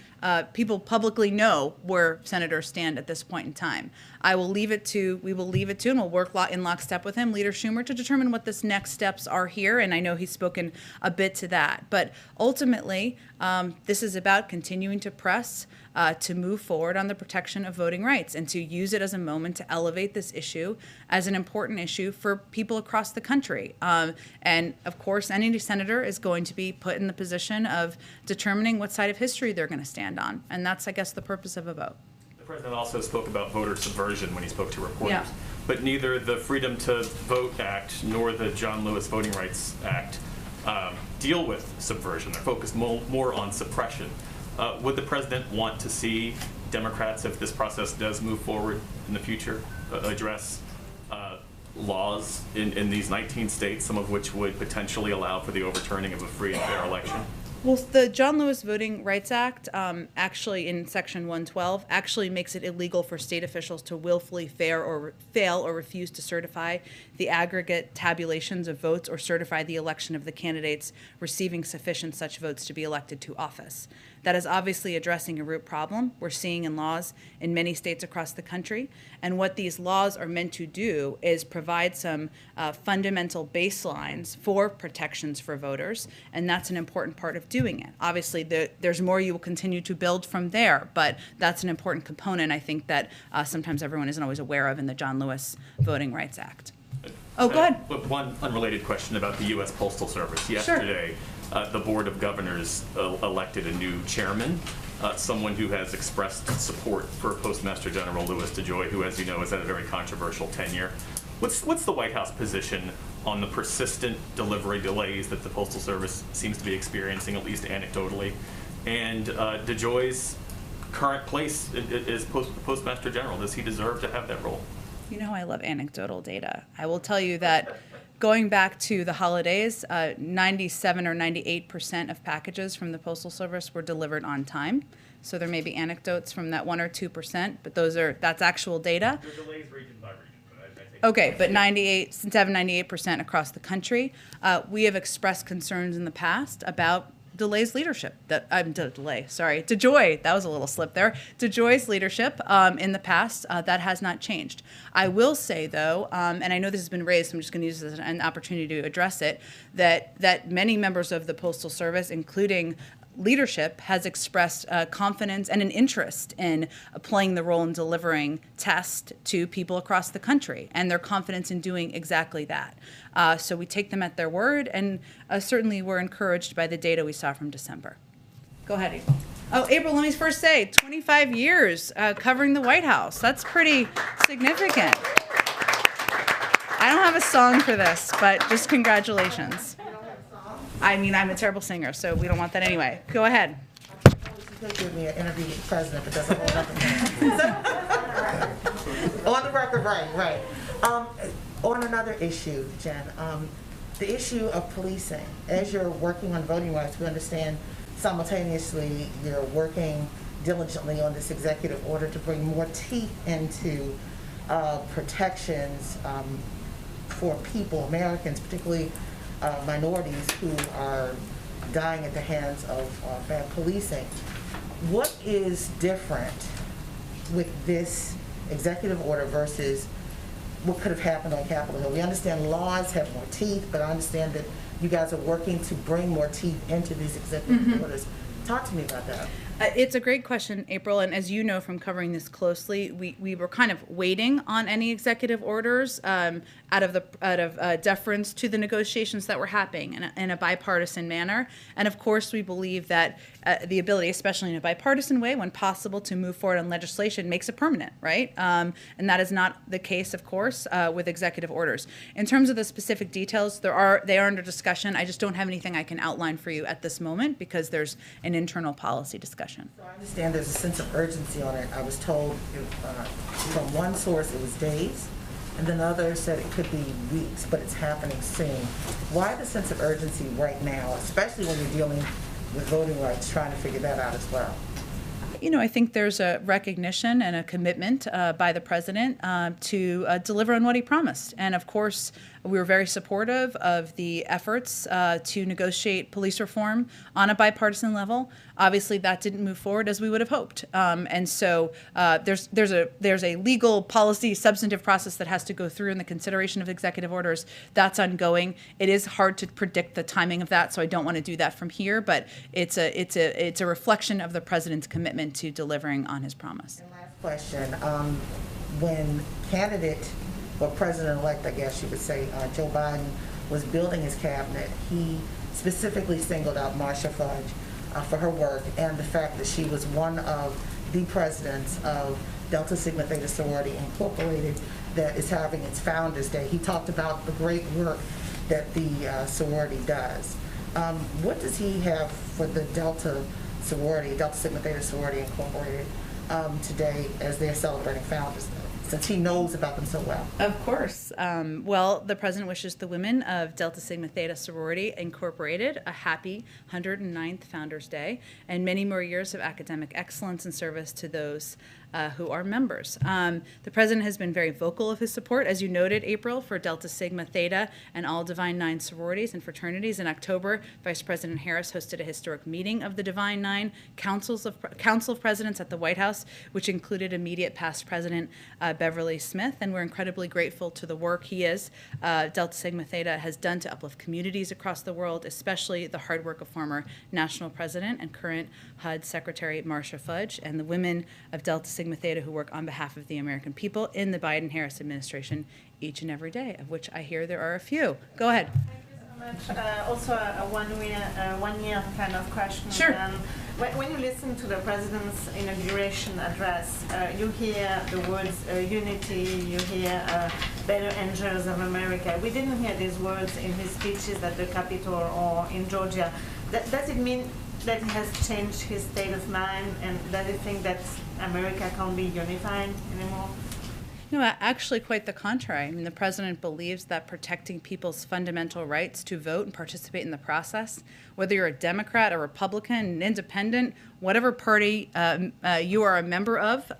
people publicly know where senators stand at this point in time. We will leave it to, and we'll work in lockstep with him, Leader Schumer, to determine what the next steps are here. And I know he's spoken a bit to that. But ultimately, this is about continuing to press to move forward on the protection of voting rights and to use it as a moment to elevate this issue as an important issue for people across the country. And of course, any senator is going to be put in the position of determining what side of history they're going to stand on. And that's, I guess, the purpose of a vote. The president also spoke about voter subversion when he spoke to reporters. Yeah. But neither the Freedom to Vote Act nor the John Lewis Voting Rights Act deal with subversion. They're focused more on suppression. Would the president want to see Democrats, if this process does move forward in the future, address laws in these 19 states, some of which would potentially allow for the overturning of a free and fair election? Well, the John Lewis Voting Rights Act, actually in Section 112, actually makes it illegal for state officials to willfully fail or refuse to certify the aggregate tabulations of votes or certify the election of the candidates receiving sufficient such votes to be elected to office. That is obviously addressing a root problem we're seeing in laws in many states across the country. And what these laws are meant to do is provide some fundamental baselines for protections for voters, and that's an important part of doing it. Obviously, there's more you will continue to build from there, but that's an important component, I think, that sometimes everyone isn't always aware of in the John Lewis Voting Rights Act. Oh, go ahead. One unrelated question about the U.S. Postal Service. Yesterday, the Board of Governors elected a new chairman, someone who has expressed support for Postmaster General Louis DeJoy, who, as you know, has had a very controversial tenure. What's the White House position on the persistent delivery delays that the Postal Service seems to be experiencing, at least anecdotally, and DeJoy's current place as Postmaster General? Does he deserve to have that role? You know I love anecdotal data. I will tell you that going back to the holidays, 97 or 98% of packages from the Postal Service were delivered on time. So there may be anecdotes from that 1 or 2%, but that's actual data. There are delays region by region. Okay, but 98% across the country. We have expressed concerns in the past about DeJoy's leadership. DeJoy, that was a little slip there. DeJoy's leadership in the past, that has not changed. I will say, though, and I know this has been raised, so I'm just going to use this as an opportunity to address it, that many members of the Postal Service, including leadership, has expressed confidence and an interest in playing the role in delivering tests to people across the country, and their confidence in doing exactly that. So we take them at their word, and certainly we're encouraged by the data we saw from December. Go ahead, April. Oh, April, let me first say, 25 years covering the White House. That's pretty significant. I don't have a song for this, but just congratulations. I mean, I'm a terrible singer, so we don't want that anyway. Go ahead. You could give me an interview with the president, but that's a whole other thing. On the record, right. On another issue, Jen, the issue of policing. As you're working on voting rights, we understand simultaneously you're working diligently on this executive order to bring more teeth into protections for people, Americans, particularly minorities who are dying at the hands of bad policing. What is different with this executive order versus what could have happened on Capitol Hill? We understand laws have more teeth, but I understand that you guys are working to bring more teeth into these executive orders. Talk to me about that. It's a great question, April, and as you know from covering this closely, we were kind of waiting on any executive orders out of deference to the negotiations that were happening in a bipartisan manner. And of course, we believe that the ability, especially in a bipartisan way, when possible, to move forward on legislation makes it permanent, right? And that is not the case, of course, with executive orders. In terms of the specific details, they are under discussion. I just don't have anything I can outline for you at this moment because there's an internal policy discussion. So I understand there's a sense of urgency on it. I was told from one source it was days, and then others said it could be weeks, but it's happening soon. Why the sense of urgency right now, especially when you're dealing with voting rights, trying to figure that out as well? I think there's a recognition and a commitment by the president to deliver on what he promised. And of course, we were very supportive of the efforts to negotiate police reform on a bipartisan level. Obviously, that didn't move forward as we would have hoped. And so there's a legal policy substantive process that has to go through in the consideration of executive orders. That's ongoing. It is hard to predict the timing of that, so I don't want to do that from here. But it's a reflection of the president's commitment to delivering on his promise. And last question, when candidate or president-elect, I guess you would say, Joe Biden was building his cabinet, he specifically singled out Marcia Fudge for her work and the fact that she was one of the presidents of Delta Sigma Theta Sorority Incorporated that is having its Founders Day. He talked about the great work that the sorority does. What does he have for the Delta Sigma Theta Sorority Incorporated today as they're celebrating Founders Day, since he knows about them so well? Of course. Well, the president wishes the women of Delta Sigma Theta Sorority Incorporated a happy 109th Founders Day and many more years of academic excellence and service to those who are members. The president has been very vocal of his support, as you noted, April, for Delta Sigma Theta and all Divine Nine sororities and fraternities. In October, Vice President Harris hosted a historic meeting of the Divine Nine Council of Presidents at the White House, which included immediate past President Beverly Smith, and we're incredibly grateful to the work Delta Sigma Theta has done to uplift communities across the world, especially the hard work of former National President and current HUD Secretary Marcia Fudge, and the women of Delta Sigma Theta who work on behalf of the American people in the Biden-Harris administration each and every day, of which I hear there are a few. Go ahead. Thank you so much. Also a one-year kind of question. Sure. When you listen to the president's inauguration address, you hear the words unity, you hear better angels of America. We didn't hear these words in his speeches at the Capitol or in Georgia. Does it mean that he has changed his state of mind, and does he think that America can't be unified anymore? No, actually quite the contrary. I mean, the president believes that protecting people's fundamental rights to vote and participate in the process, whether you're a Democrat, a Republican, an independent, whatever party you are a member of,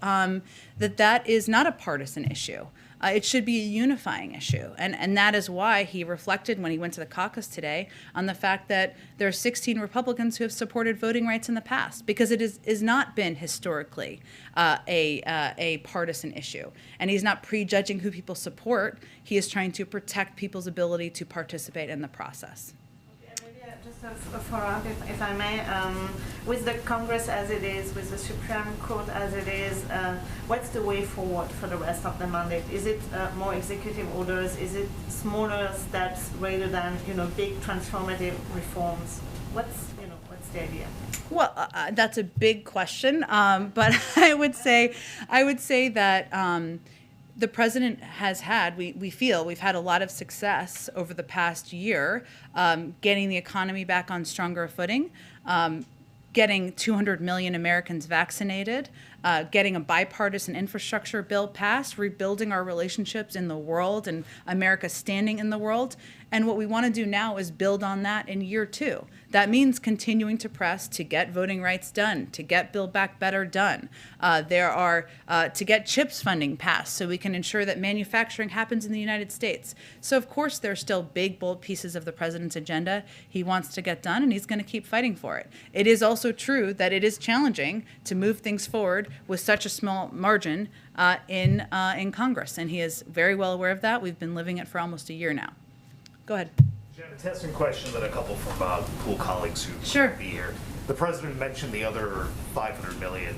that is not a partisan issue. It should be a unifying issue. And that is why he reflected when he went to the caucus today on the fact that there are 16 Republicans who have supported voting rights in the past, because it is not been historically a partisan issue. And he's not prejudging who people support. He is trying to protect people's ability to participate in the process. Just a follow-up, if I may. With the Congress as it is, with the Supreme Court as it is, what's the way forward for the rest of the mandate? Is it more executive orders? Is it smaller steps rather than big transformative reforms? What's the idea? Well, that's a big question, but I would say that. The president has had, we feel, we've had a lot of success over the past year getting the economy back on stronger footing, getting 200 million Americans vaccinated, getting a bipartisan infrastructure bill passed, rebuilding our relationships in the world and America's standing in the world. And what we want to do now is build on that in year two. That means continuing to press to get voting rights done, to get Build Back Better done. To get CHIPS funding passed so we can ensure that manufacturing happens in the United States. So of course there's still big, bold pieces of the president's agenda he wants to get done, and he's going to keep fighting for it. It is also true that it is challenging to move things forward with such a small margin in Congress, and he is very well aware of that. We've been living it for almost a year now. Go ahead. Jen, a testing question that a couple from pool colleagues who Sure. be here. The president mentioned the other 500 million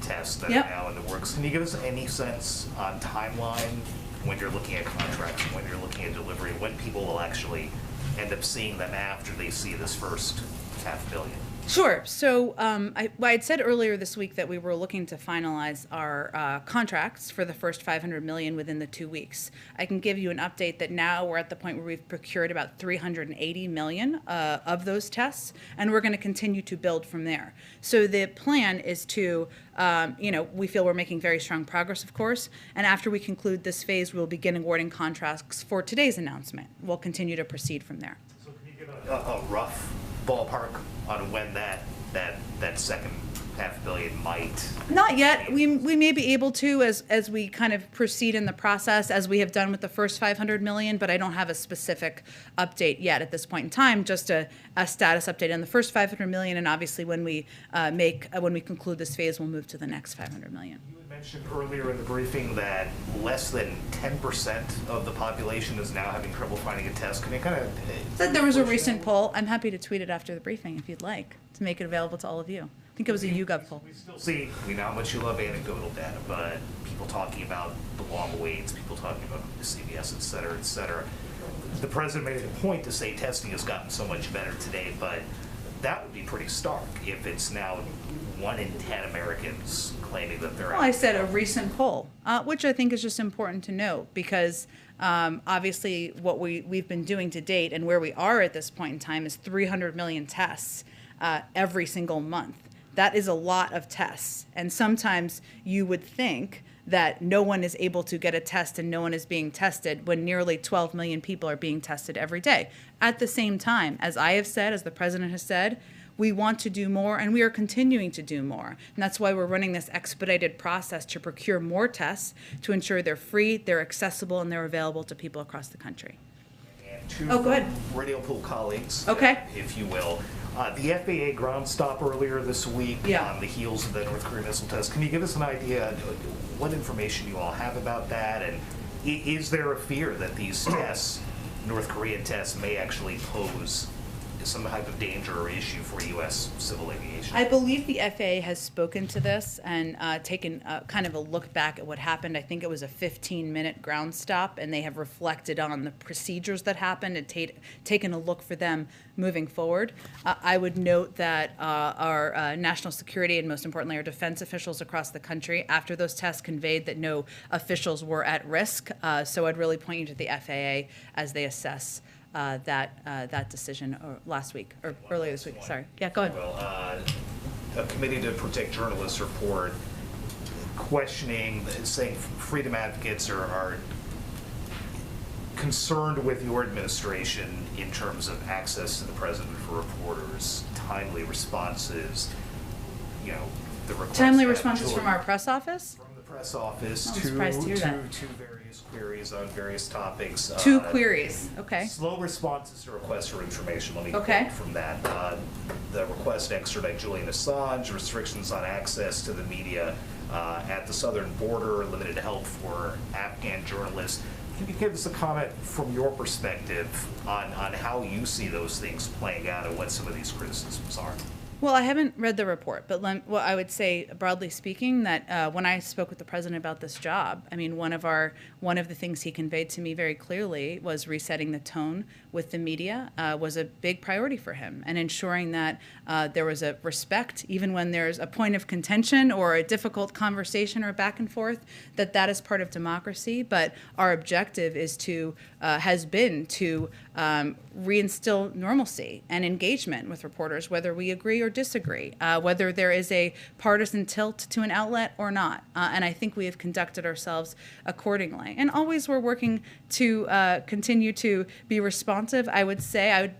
tests that Yep. are now in the works. Can you give us any sense on timeline when you're looking at contracts, when you're looking at delivery, when people will actually end up seeing them after they see this first 500 million? Sure. So I had said earlier this week that we were looking to finalize our contracts for the first 500 million within the 2 weeks. I can give you an update that now we're at the point where we've procured about 380 million of those tests, and we're going to continue to build from there. So the plan is to, we feel we're making very strong progress, of course, and after we conclude this phase, we'll begin awarding contracts for today's announcement. We'll continue to proceed from there. So can you give a rough ballpark on when that second $500 million might? Not yet. We may be able to as we kind of proceed in the process, as we have done with the first 500 million, but I don't have a specific update yet at this point in time, just a status update on the first 500 million, and obviously when we conclude this phase, we'll move to the next 500 million. You had mentioned earlier in the briefing that less than 10% of the population is now having trouble finding a test. Can you kind of... There was a recent poll. I'm happy to tweet it after the briefing if you'd like, to make it available to all of you. I think it was a YouGov poll. We still see, we know how much you love anecdotal data, but people talking about the long waits, people talking about CVS, et cetera, et cetera. The president made it a point to say testing has gotten so much better today, but that would be pretty stark if it's now 1 in 10 Americans claiming that they're... Well, I said a recent poll, which I think is just important to note because obviously what we've been doing to date and where we are at this point in time is 300 million tests every single month. That is a lot of tests. And sometimes you would think that no one is able to get a test and no one is being tested when nearly 12 million people are being tested every day. At the same time, as I have said, as the president has said, we want to do more and we are continuing to do more. And that's why we're running this expedited process to procure more tests to ensure they're free, they're accessible, and they're available to people across the country. And two go ahead. Radio Pool colleagues, Okay. If you will. The FAA ground stop earlier this week on the heels of the North Korean missile test. Can you give us an idea what information you all have about that? And is there a fear that these tests, North Korean tests, may actually pose some type of danger or issue for U.S. civil aviation? I believe the FAA has spoken to this and taken kind of a look back at what happened. I think it was a 15-minute ground stop, and they have reflected on the procedures that happened and taken a look for them moving forward. I would note that our national security and most importantly our defense officials across the country after those tests conveyed that no officials were at risk. So I'd really point you to the FAA as they assess that decision last week or earlier this week. Sorry. Yeah, go ahead. Well, a Committee to Protect Journalists report questioning, saying freedom advocates are concerned with your administration in terms of access to the president for reporters, timely responses, you know, the request. Timely responses from our press office? From the press office I'm surprised to hear that. to various queries on various topics. Two queries, okay. Slow responses to requests for information. Let me Okay. quote from that. The request to extradite Julian Assange, restrictions on access to the media at the southern border, limited help for Afghan journalists. Can you give us a comment from your perspective on how you see those things playing out and what some of these criticisms are? Well, I haven't read the report, but I would say, broadly speaking, that when I spoke with the president about this job, I mean, one of the things he conveyed to me very clearly was resetting the tone with the media was a big priority for him, and ensuring that there was a respect, even when there's a point of contention or a difficult conversation or back and forth, that is part of democracy. But our objective has been to reinstill normalcy and engagement with reporters, whether we agree or disagree, whether there is a partisan tilt to an outlet or not. And I think we have conducted ourselves accordingly. And always we're working to continue to be responsive. I would say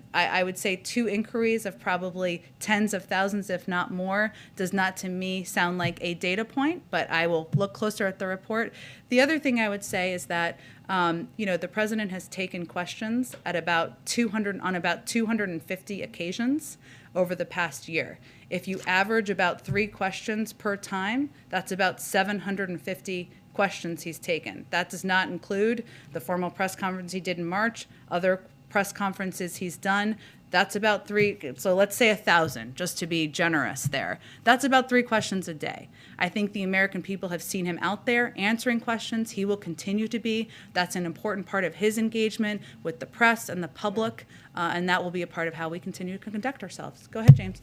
2 inquiries of probably tens of thousands, if not more, does not to me sound like a data point, but I will look closer at the report. The other thing I would say is that the president has taken questions at about 250 occasions over the past year. If you average about 3 questions per time, that's about 750 questions he's taken. That does not include the formal press conference he did in March, other press conferences he's done. That's about 3, so let's say 1,000, just to be generous there. That's about 3 questions a day. I think the American people have seen him out there answering questions. He will continue to be. That's an important part of his engagement with the press and the public, and that will be a part of how we continue to conduct ourselves. Go ahead, James.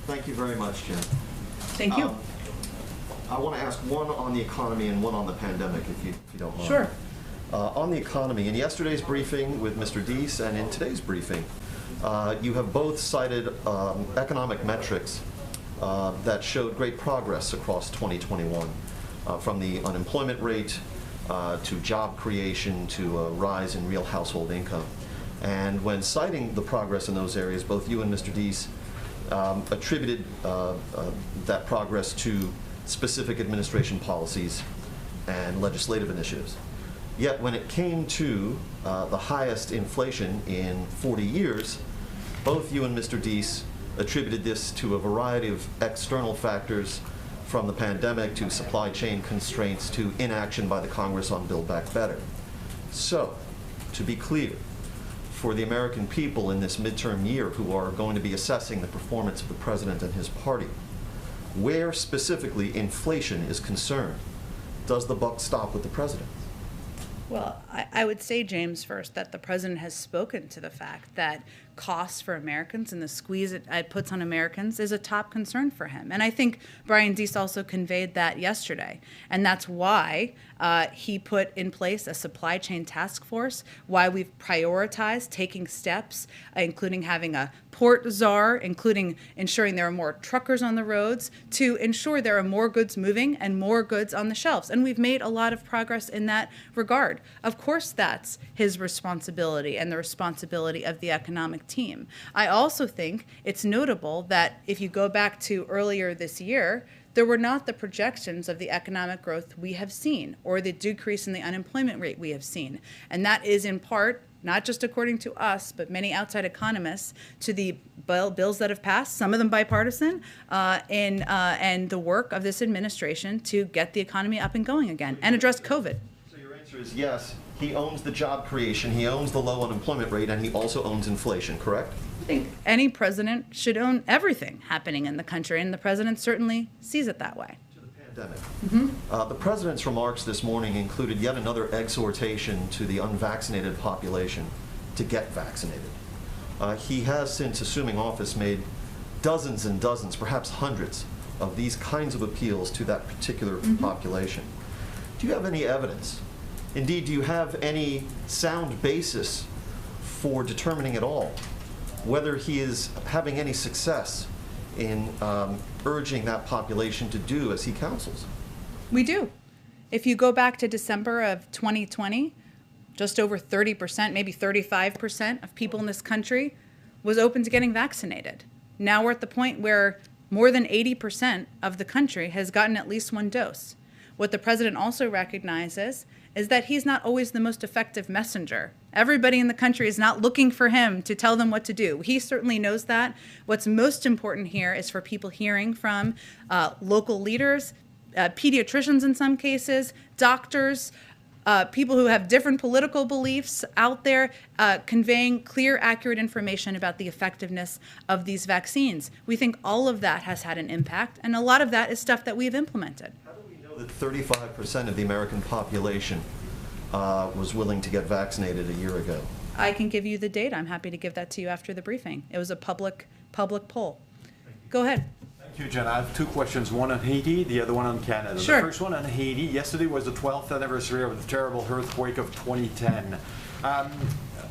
Thank you very much, Jen. Thank you. I want to ask one on the economy and one on the pandemic, if you don't mind. Sure. On the economy, in yesterday's briefing with Mr. Deese and in today's briefing, you have both cited economic metrics that showed great progress across 2021, from the unemployment rate to job creation to a rise in real household income. And when citing the progress in those areas, both you and Mr. Deese attributed that progress to specific administration policies and legislative initiatives. Yet when it came to the highest inflation in 40 years, both you and Mr. Deese attributed this to a variety of external factors, from the pandemic to supply chain constraints to inaction by the Congress on Build Back Better. So, to be clear, for the American people in this midterm year who are going to be assessing the performance of the president and his party, where specifically inflation is concerned, does the buck stop with the president? Well, I would say, James, first, that the president has spoken to the fact that costs for Americans and the squeeze it puts on Americans is a top concern for him. And I think Brian Deese also conveyed that yesterday. And that's why he put in place a supply chain task force, why we've prioritized taking steps, including having a port czar, including ensuring there are more truckers on the roads, to ensure there are more goods moving and more goods on the shelves. And we've made a lot of progress in that regard. Of course, that's his responsibility and the responsibility of the economic team. I also think it's notable that if you go back to earlier this year, there were not the projections of the economic growth we have seen or the decrease in the unemployment rate we have seen. And that is in part, not just according to us, but many outside economists, to the bills that have passed, some of them bipartisan, and the work of this administration to get the economy up and going again and address COVID. So your answer is yes, he owns the job creation, he owns the low unemployment rate, and he also owns inflation, correct? I think any president should own everything happening in the country, and the president certainly sees it that way. Pandemic. The president's remarks this morning included yet another exhortation to the unvaccinated population to get vaccinated. He has, since assuming office, made dozens and dozens, perhaps hundreds, of these kinds of appeals to that particular population. Do you have any evidence? Indeed, do you have any sound basis for determining at all whether he is having any success in urging that population to do as he counsels? We do. If you go back to December of 2020, just over 30%, maybe 35% of people in this country was open to getting vaccinated. Now we're at the point where more than 80% of the country has gotten at least one dose. What the president also recognizes is that he's not always the most effective messenger. Everybody in the country is not looking for him to tell them what to do. He certainly knows that. What's most important here is for people hearing from local leaders, pediatricians in some cases, doctors, people who have different political beliefs out there, conveying clear, accurate information about the effectiveness of these vaccines. We think all of that has had an impact, and a lot of that is stuff that we've implemented. How do we know that 35% of the American population was willing to get vaccinated a year ago? I can give you the data. I'm happy to give that to you after the briefing. It was a public poll. Go ahead. Thank you, Jen. I have two questions, one on Haiti, the other one on Canada. Sure. The first one on Haiti. Yesterday was the 12th anniversary of the terrible earthquake of 2010.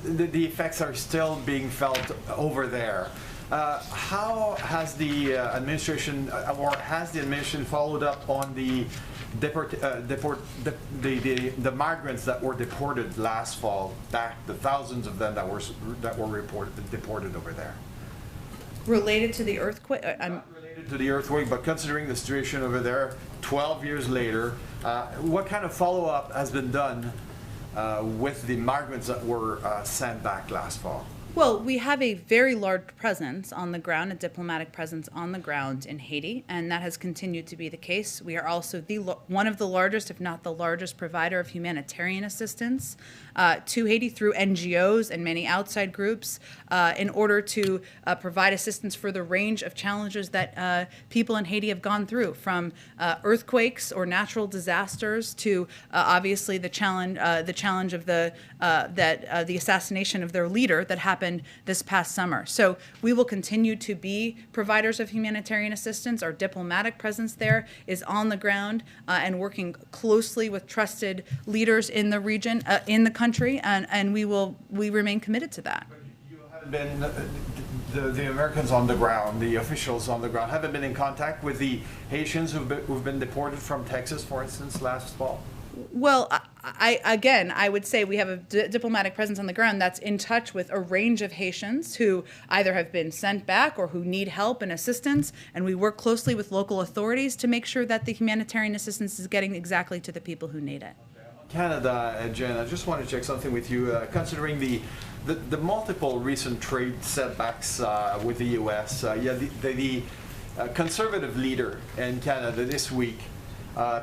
The effects are still being felt over there. How has the administration, or has the administration followed up on the migrants that were deported last fall, back the thousands of them that were deported over there? Related to the earthquake? Related to the earthquake, but considering the situation over there, 12 years later, what kind of follow-up has been done with the migrants that were sent back last fall? Well, we have a very large presence on the ground, a diplomatic presence on the ground in Haiti, and that has continued to be the case. We are also one of the largest, if not the largest, provider of humanitarian assistance to Haiti through NGOs and many outside groups in order to provide assistance for the range of challenges that people in Haiti have gone through, from earthquakes or natural disasters to obviously the challenge of the assassination of their leader that happened this past summer. So we will continue to be providers of humanitarian assistance. Our diplomatic presence there is on the ground and working closely with trusted leaders in the region, in the country, and we remain committed to that. But you haven't been, the Americans on the ground, the officials on the ground, haven't been in contact with the Haitians who've been deported from Texas, for instance, last fall? Well, I would say we have a diplomatic presence on the ground that's in touch with a range of Haitians who either have been sent back or who need help and assistance, and we work closely with local authorities to make sure that the humanitarian assistance is getting exactly to the people who need it. Canada, Jen, I just want to check something with you. Considering the multiple recent trade setbacks with the U.S., the conservative leader in Canada this week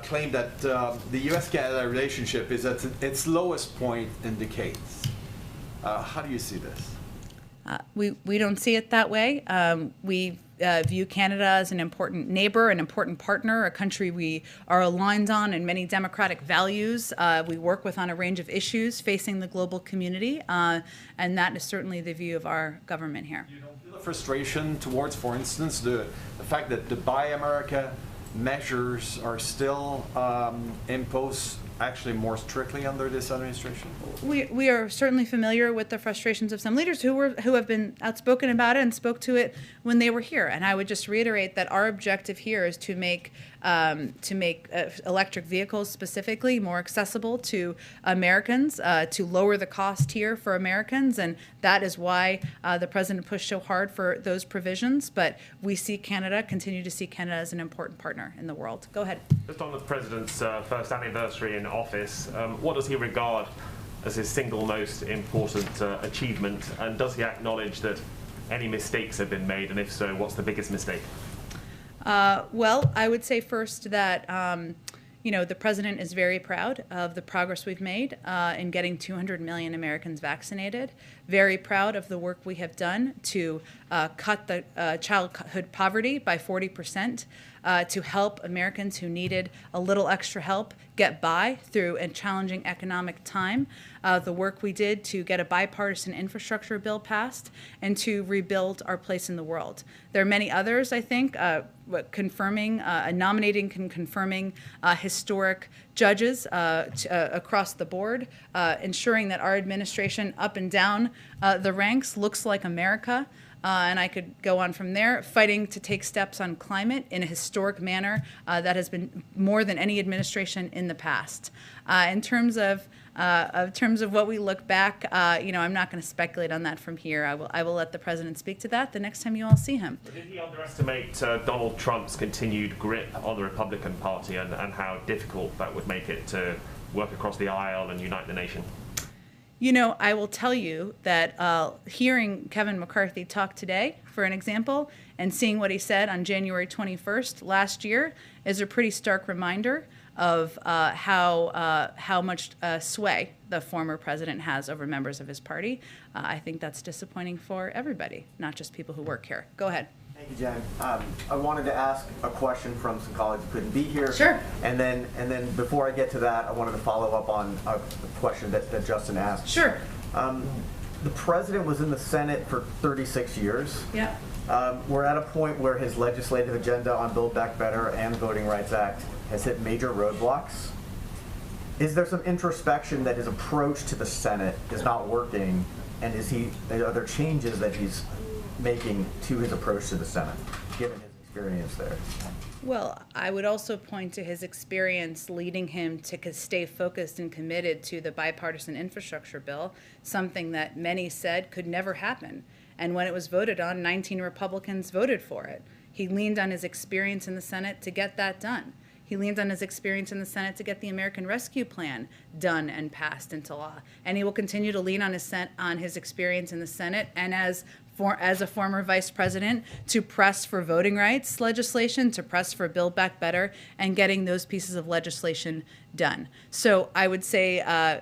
claimed that the U.S.-Canada relationship is at its lowest point in decades. How do you see this? We don't see it that way. We view Canada as an important neighbor, an important partner, a country we are aligned on in many democratic values. We work with on a range of issues facing the global community, and that is certainly the view of our government here. You don't feel a frustration towards, for instance, the fact that the Buy America measures are still imposed actually more strictly under this administration? We are certainly familiar with the frustrations of some leaders who have been outspoken about it and spoke to it when they were here. And I would just reiterate that our objective here is to make electric vehicles specifically more accessible to Americans, to lower the cost here for Americans, and that is why the president pushed so hard for those provisions. But we see Canada, continue to see Canada as an important partner in the world. Go ahead. Just on the president's first anniversary in office, what does he regard as his single most important achievement, and does he acknowledge that any mistakes have been made, and if so, what's the biggest mistake? Well, I would say first that the president is very proud of the progress we've made in getting 200 million Americans vaccinated, very proud of the work we have done to cut the childhood poverty by 40%, to help Americans who needed a little extra help get by through a challenging economic time, the work we did to get a bipartisan infrastructure bill passed, and to rebuild our place in the world. There are many others, I think, nominating and confirming historic judges across the board, ensuring that our administration up and down the ranks looks like America. And I could go on from there, fighting to take steps on climate in a historic manner that has been more than any administration in the past. In terms of what we look back, I'm not going to speculate on that from here. I will let the president speak to that the next time you all see him. Did he underestimate Donald Trump's continued grip on the Republican Party and how difficult that would make it to work across the aisle and unite the nation? I will tell you that hearing Kevin McCarthy talk today, for an example, and seeing what he said on January 21st last year is a pretty stark reminder of how much sway the former president has over members of his party. I think that's disappointing for everybody, not just people who work here. Go ahead. Thank you, Jen. I wanted to ask a question from some colleagues who couldn't be here. Sure. And then before I get to that, I wanted to follow up on a question that Justin asked. Sure. The president was in the Senate for 36 years. Yeah. We're at a point where his legislative agenda on Build Back Better and Voting Rights Act has hit major roadblocks. Is there some introspection that his approach to the Senate is not working, and are there changes that he's making to his approach to the Senate, given his experience there? Well, I would also point to his experience leading him to stay focused and committed to the bipartisan infrastructure bill, something that many said could never happen. And when it was voted on, 19 Republicans voted for it. He leaned on his experience in the Senate to get that done. He leaned on his experience in the Senate to get the American Rescue Plan done and passed into law. And he will continue to lean on his experience in the Senate and as a former vice president to press for voting rights legislation, to press for Build Back Better, and getting those pieces of legislation done. So I would say,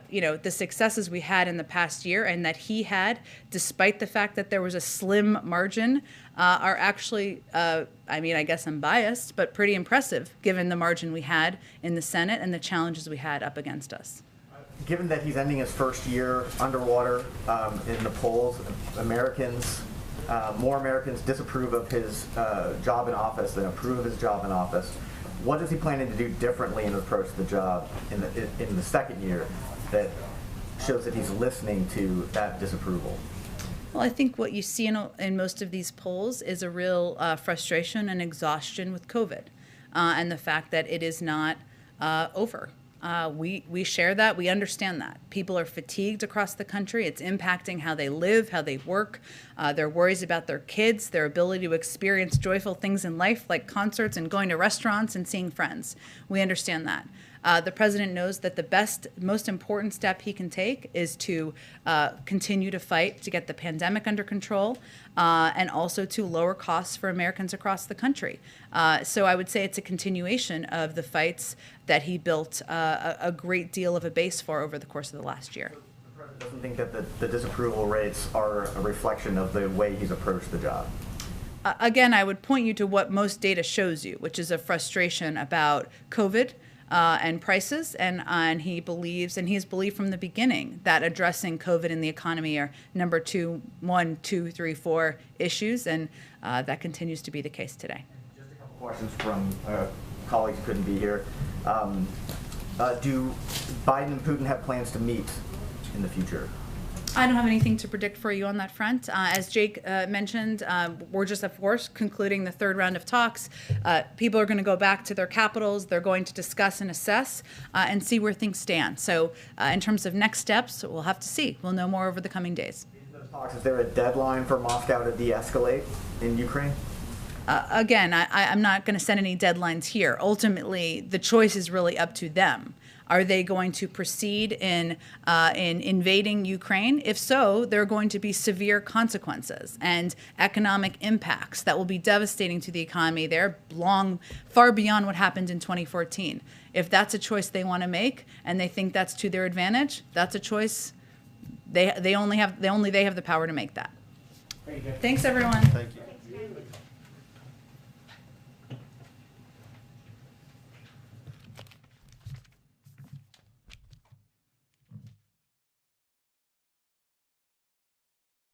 the successes we had in the past year and that he had, despite the fact that there was a slim margin, are actually, I guess I'm biased, but pretty impressive given the margin we had in the Senate and the challenges we had up against us. Given that he's ending his first year underwater in the polls, more Americans disapprove of his job in office than approve of his job in office. What is he planning to do differently in his approach to the job in the second year that shows that he's listening to that disapproval? Well, I think what you see in most of these polls is a real frustration and exhaustion with COVID and the fact that it is not over. We share that. We understand that. People are fatigued across the country. It's impacting how they live, how they work. They're worries about their kids, their ability to experience joyful things in life like concerts and going to restaurants and seeing friends. We understand that. The president knows that the best, most important step he can take is to continue to fight to get the pandemic under control and also to lower costs for Americans across the country. So I would say it's a continuation of the fights that he built a great deal of a base for over the course of the last year. The president doesn't think that the disapproval rates are a reflection of the way he's approached the job. Again, I would point you to what most data shows you, which is a frustration about COVID. And prices, and he believes, and he's believed from the beginning that addressing COVID and the economy are number 1, 2, 3, 4 issues, and that continues to be the case today. Just a couple questions from colleagues who couldn't be here. Do Biden and Putin have plans to meet in the future? I don't have anything to predict for you on that front. As Jake mentioned, we're just, of course, concluding the third round of talks. People are going to go back to their capitals. They're going to discuss and assess and see where things stand. So in terms of next steps, we'll have to see. We'll know more over the coming days. In those talks, is there a deadline for Moscow to de-escalate in Ukraine? Again, I'm not going to set any deadlines here. Ultimately, the choice is really up to them. Are they going to proceed in invading Ukraine? If so, there are going to be severe consequences and economic impacts that will be devastating to the economy there, far beyond what happened in 2014. If that's a choice they want to make and they think that's to their advantage, that's a choice. They only have the power to make that. Thanks, everyone. Thank you.